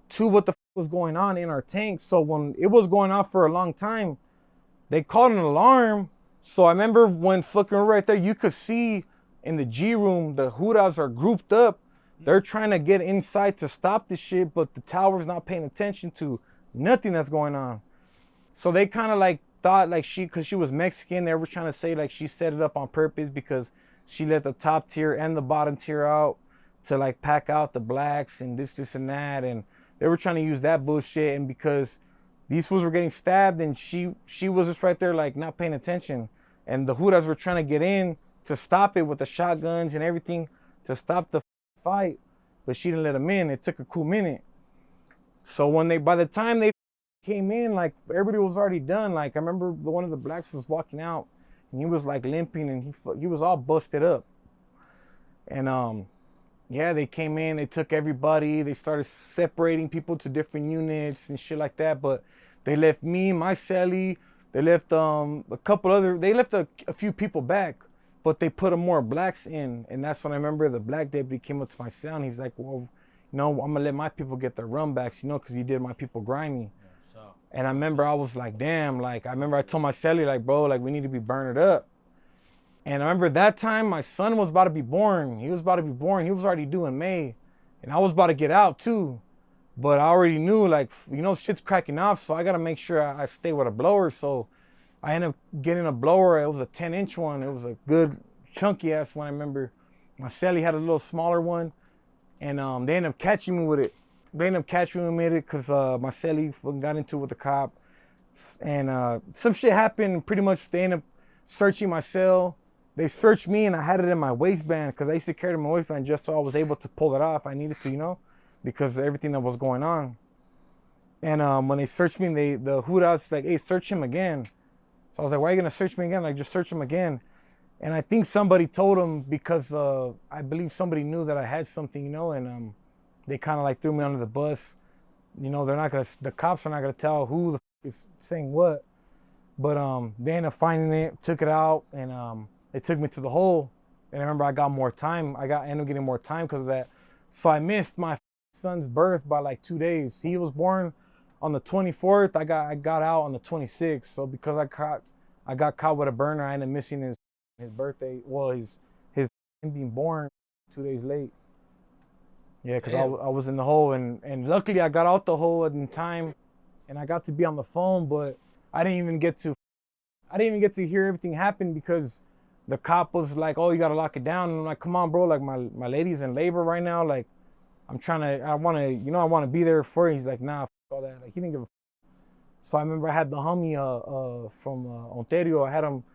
Speaker 2: to what the was going on in our tank. So when it was going off for a long time, they called an alarm So I remember when fucking right there, you could see in the G room, the Huras are grouped up. They're trying to get inside to stop the shit, but the tower's not paying attention to nothing that's going on. So they kind of like thought like cause she was Mexican, they were trying to say like she set it up on purpose because she let the top tier and the bottom tier out to like pack out the blacks and this and that, and they were trying to use that bullshit. And because these fools were getting stabbed and she was just right there like not paying attention, and the Huras were trying to get in to stop it with the shotguns and everything to stop the fight, but she didn't let them in. It took a cool minute. So by the time they came in, like everybody was already done. Like I remember one of the blacks was walking out and he was like limping and he was all busted up. And yeah, they came in, they took everybody, they started separating people to different units and shit like that. But they left me, my celly, they left a couple other, they left a few people back, but they put more blacks in. And that's when I remember the black deputy came up to my cell and he's like, well, I'm gonna let my people get their run backs, because you did my people grimy. Yeah, so. And I remember I was like, damn, like I remember I told my celly, like, bro, like we need to be burned up. And I remember that time my son was about to be born. He was about to be born. He was already due in May. And I was about to get out too. But I already knew, like, shit's cracking off. So I got to make sure I stay with a blower. So I ended up getting a blower. It was a 10-inch one. It was a good chunky ass one. I remember my celly had a little smaller one. And they ended up catching me with it. They ended up catching me with it because my celly got into it with the cop. And some shit happened. Pretty much they ended up searching my cell. They searched me and I had it in my waistband because I used to carry it in my waistband just so I was able to pull it off. I needed to, because of everything that was going on. And when they searched me, the Hudas like, hey, search him again. So I was like, why are you going to search me again? Like, just search him again. And I think somebody told him because I believe somebody knew that I had something, and they kind of like threw me under the bus. The cops are not going to tell who the is saying what. But they ended up finding it, took it out, and they took me to the hole. And I remember I got more time. Ended up getting more time because of that. So I missed my son's birth by like 2 days. He was born on the 24th. I got out on the 26th. So because I got caught with a burner, I ended up missing his birthday. Well, his being born 2 days late. Yeah, because I was in the hole, and luckily I got out the hole in time, and I got to be on the phone, but I didn't even get to hear everything happen because the cop was like, oh, you gotta lock it down. And I'm like, come on, bro, like my lady's in labor right now. Like I wanna be there for you. He's like, nah, all that. Like he didn't give a. So I remember I had the homie from Ontario. I had him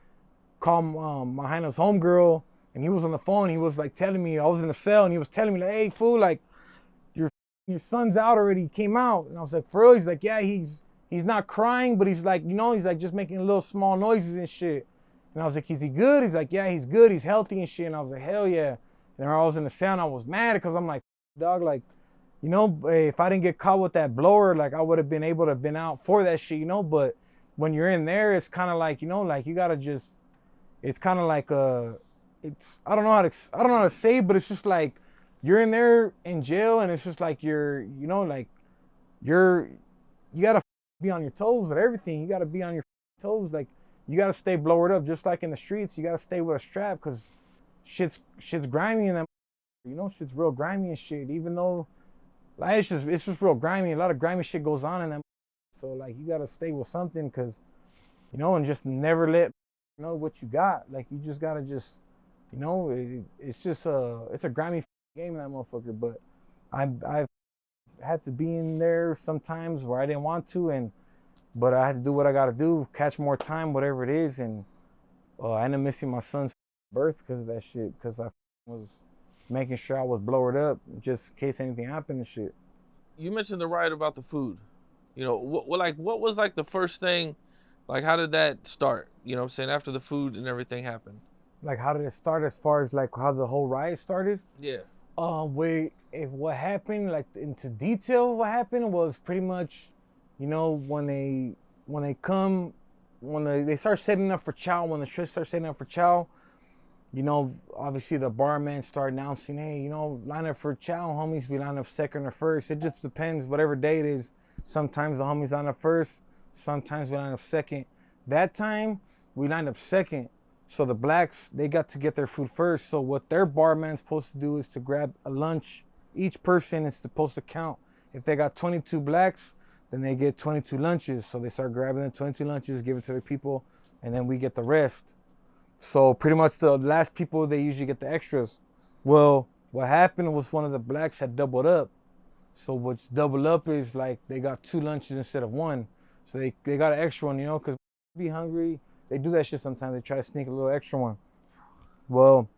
Speaker 2: call my Hannah's homegirl, and he was on the phone. He was like telling me, I was in the cell, and he was telling me like, hey, fool, like your son's out already. He came out. And I was like, for real? He's like, yeah, he's not crying, but he's like, he's like just making little small noises and shit. And I was like, is he good? He's like, yeah, he's good. He's healthy and shit. And I was like, hell yeah. And I was in the sound. I was mad because I'm like, dog, like, if I didn't get caught with that blower, like I would have been able to have been out for that shit, But when you're in there, it's kind of like, like you gotta just, it's kind of like I don't know how to say, but it's just like you're in there in jail, and it's just like you gotta be on your toes with everything. You gotta be on your toes, like. You gotta stay blowered up, just like in the streets. You gotta stay with a strap, cause shit's grimy in them. Shit's real grimy and shit. Even though, like, it's just real grimy. A lot of grimy shit goes on in them. So like, you gotta stay with something, cause, and just never let what you got. Like, you just gotta it's a grimy game, that motherfucker. But I've had to be in there sometimes where I didn't want to, but I had to do what I got to do, catch more time, whatever it is. And I ended up missing my son's birth because of that shit, because I was making sure I was blowered up just in case anything happened and shit.
Speaker 1: You mentioned the riot about the food. What was like the first thing, like how did that start? What I'm saying, after the food and everything happened.
Speaker 2: Like how did it start as far as like how the whole riot started?
Speaker 1: Yeah.
Speaker 2: What happened, like into detail, what happened was pretty much, when they start setting up for chow, when the shit starts setting up for chow, obviously the barman start announcing, hey, line up for chow, homies. We line up second or first. It just depends, whatever day it is. Sometimes the homies line up first. Sometimes we line up second. That time, we lined up second. So the blacks, they got to get their food first. So what their barman's supposed to do is to grab a lunch. Each person is supposed to count. If they got 22 blacks, then they get 22 lunches. So they start grabbing the 22 lunches, give it to their people, and then we get the rest. So pretty much the last people, they usually get the extras. Well, what happened was one of the blacks had doubled up. So what's double up is like they got 2 lunches instead of 1. So they got an extra one, you know, because be hungry. They do that shit sometimes. They try to sneak a little extra one. Well,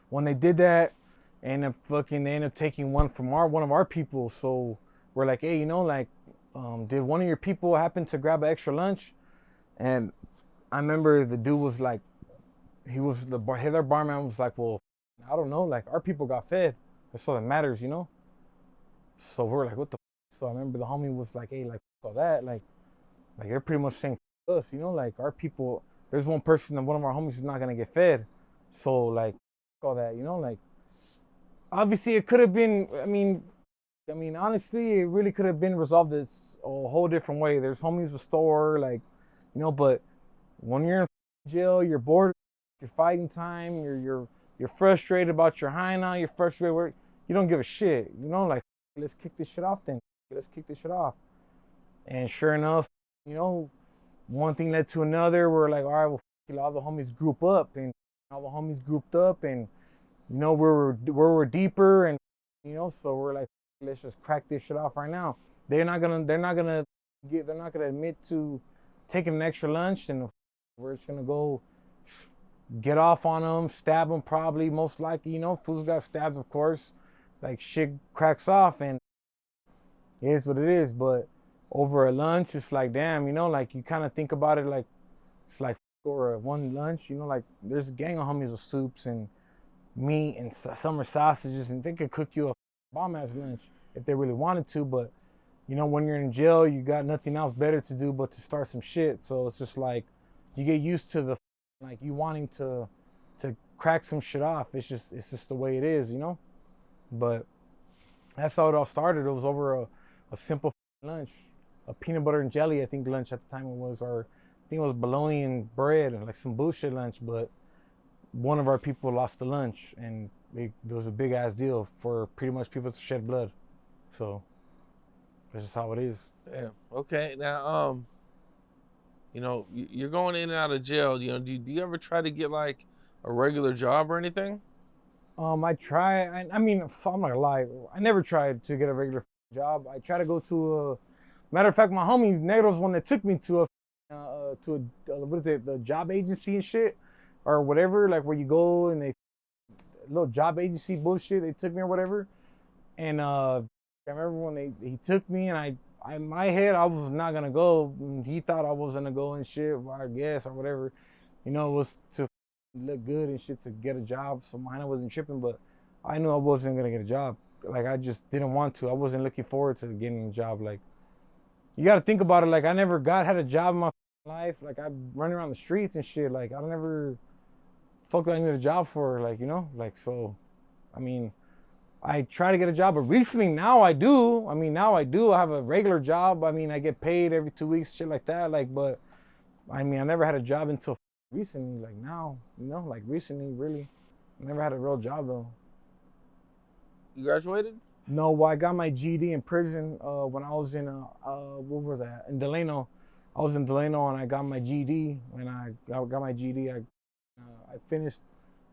Speaker 2: when they did that, they ended up taking one from one of our people. So we're like, hey, you know, like, did one of your people happen to grab an extra lunch? And I remember the dude was like, their barman was like, well, I don't know, like our people got fed. That's all that matters, you know? So we're like, what the f-? So I remember the homie was like, hey, like, all that, like they're pretty much saying us, you know, like our people, there's one person that one of our homies is not gonna get fed. So like all that, you know, like obviously it could have been, I mean, honestly, it really could have been resolved this a whole different way. There's homies restore, like, you know, but when you're in jail, you're bored, you're fighting time, you're frustrated about your hideout, you're frustrated where you don't give a shit, you know, like let's kick this shit off then. Let's kick this shit off. And sure enough, you know, one thing led to another. We're like, all right, well, all the homies group up, and all the homies grouped up, and you know, we're deeper, and you know, so we're like, let's just crack this shit off right now. They're not gonna admit to taking an extra lunch, and we're just gonna go get off on them, stab them, probably, most likely, you know, fools got stabbed, of course. Like shit cracks off, and it is what it is. But over a lunch, it's like, damn, you know, like you kind of think about it like it's like or one lunch, you know, like there's a gang of homies with soups and meat and summer sausages, and they could cook you a bomb ass lunch if they really wanted to. But you know, when you're in jail, you got nothing else better to do but to start some shit. So it's just like you get used to the like you wanting to crack some shit off. It's just the way it is, you know. But that's how it all started. It was over a simple lunch, a peanut butter and jelly, I think lunch at the time it was, or I think it was bologna and bread, and like some bullshit lunch. But one of our people lost the lunch, and it was a big ass deal for pretty much people to shed blood. So that's just how it is.
Speaker 1: Damn. Okay. Now, you know, you're going in and out of jail. You know, do you ever try to get like a regular job or anything?
Speaker 2: I try. I mean, I'm not gonna lie. I never tried to get a regular job. I try to go to a. Matter of fact, my homie Negro's one that took me to a what is it, the job agency and shit, or whatever, like where you go and they little job agency bullshit. They took me or whatever, and I remember when he took me, and I in my head I was not gonna go. He thought I was gonna go and shit, well, I guess, or whatever. You know, it was to look good and shit to get a job. So mine, I wasn't tripping, but I knew I wasn't gonna get a job. Like I just didn't want to. I wasn't looking forward to getting a job. Like you got to think about it. Like I never had a job in my life. Like I run around the streets and shit. Like I never fuck I need a job for. Like, you know, like, so I mean, I try to get a job, but recently now I do. I mean, now I do. I have a regular job. I mean, I get paid every 2 weeks, shit like that. Like, but I mean, I never had a job until recently. Like now, you know, like recently, really. I never had a real job though.
Speaker 1: You graduated?
Speaker 2: No, well, I got my GED in prison when I was in what was that? In Delano. I was in Delano and I got my GED. When I got my GED, I finished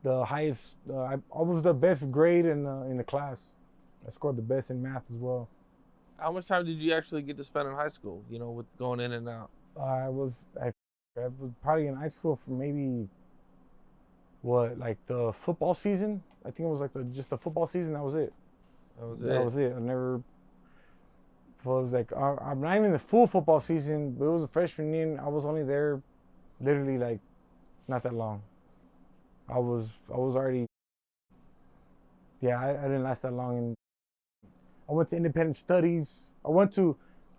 Speaker 2: the highest. I was the best grade in the class. I scored the best in math as well.
Speaker 1: How much time did you actually get to spend in high school? You know, with going in and out.
Speaker 2: I was probably in high school for maybe like the football season. I think it was like just the football season. That was it. That was it. I never. Well, it was like I'm not even the full football season, but it was a freshman year. I was only there, literally like, not that long. I was already. Yeah, I didn't last that long, and I went to independent studies. I went to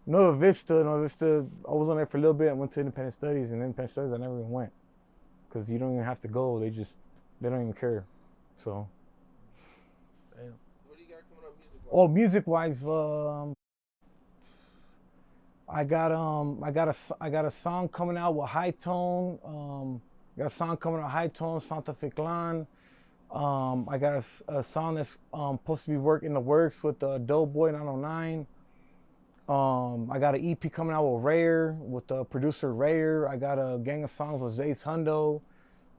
Speaker 2: Nova Vista. I was on there for a little bit. I went to independent studies, and independent studies I never even went, because you don't even have to go. They don't even care. So.
Speaker 1: Damn. What do you got coming up music-wise?
Speaker 2: Oh, music-wise, I got a song coming out with High Tone. Got a song coming out with High Tone, Santa Fe Clan. I got a song that's supposed to be in the works with Doughboy 909. I got an EP coming out with Rare, with the producer Rare. I got a gang of songs with Zace Hundo.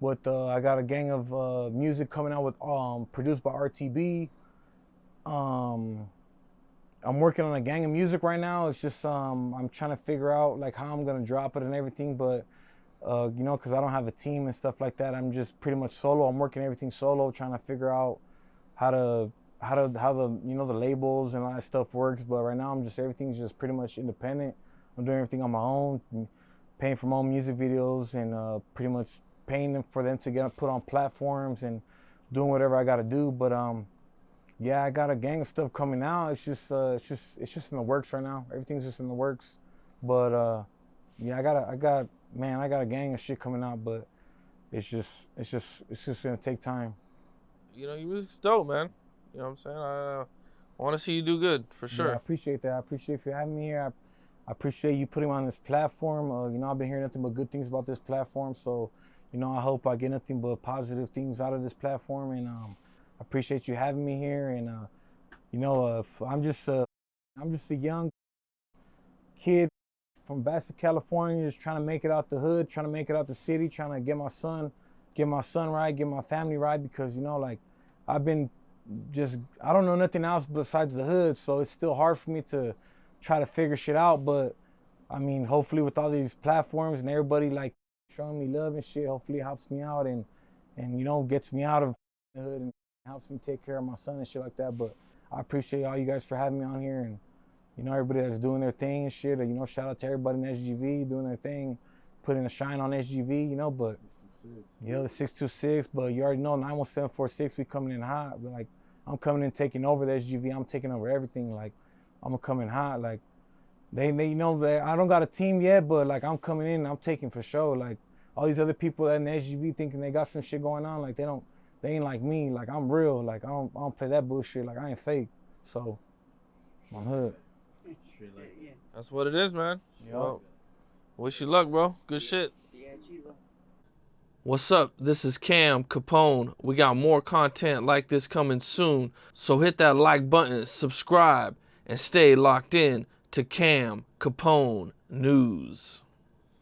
Speaker 2: I got a gang of music coming out with produced by RTB. I'm working on a gang of music right now. It's just I'm trying to figure out like how I'm gonna drop it and everything, but you know, because I don't have a team and stuff like that. I'm just pretty much solo. I'm working everything solo, trying to figure out how the the labels and all that stuff works. But right now everything's just pretty much independent. I'm doing everything on my own, paying for my own music videos and pretty much paying them for them to get put on platforms and doing whatever I got to do. But yeah, I got a gang of stuff coming out. It's just in the works right now. Everything's just in the works. But yeah, I got a gang of shit coming out, but it's just gonna take time.
Speaker 1: You know, your music's dope, man. You know what I'm saying? I want to see you do good, for sure.
Speaker 2: Yeah, I appreciate that. I appreciate you having me here. I appreciate you putting me on this platform. You know, I've been hearing nothing but good things about this platform. So, you know, I hope I get nothing but positive things out of this platform. And I appreciate you having me here. And you know, I'm just a young kid from Bassett, California, just trying to make it out the hood, trying to make it out the city, trying to get my son right, get my family right, because, you know, like I don't know nothing else besides the hood, so it's still hard for me to try to figure shit out. But I mean, hopefully with all these platforms and everybody like showing me love and shit, hopefully it helps me out and you know, gets me out of the hood and helps me take care of my son and shit like that. But I appreciate all you guys for having me on here, and you know, everybody that's doing their thing and shit. You know, shout out to everybody in SGV doing their thing, putting a shine on SGV, you know. But you know, the 626, but you already know 91746, we coming in hot. But like, I'm coming in taking over the SGV. I'm taking over everything. Like, I'm coming hot. Like, they you know, I don't got a team yet, but like, I'm coming in, I'm taking for sure. Like, all these other people in the SGV thinking they got some shit going on, like they ain't like me. Like, I'm real. Like, I don't play that bullshit. Like, I ain't fake. So, I'm hood.
Speaker 1: That's what it is, man.
Speaker 2: Yep.
Speaker 1: Well, wish you luck, bro. Good shit. What's up? This is Cam Capone. We got more content like this coming soon, so hit that like button, subscribe, and stay locked in to Cam Capone News.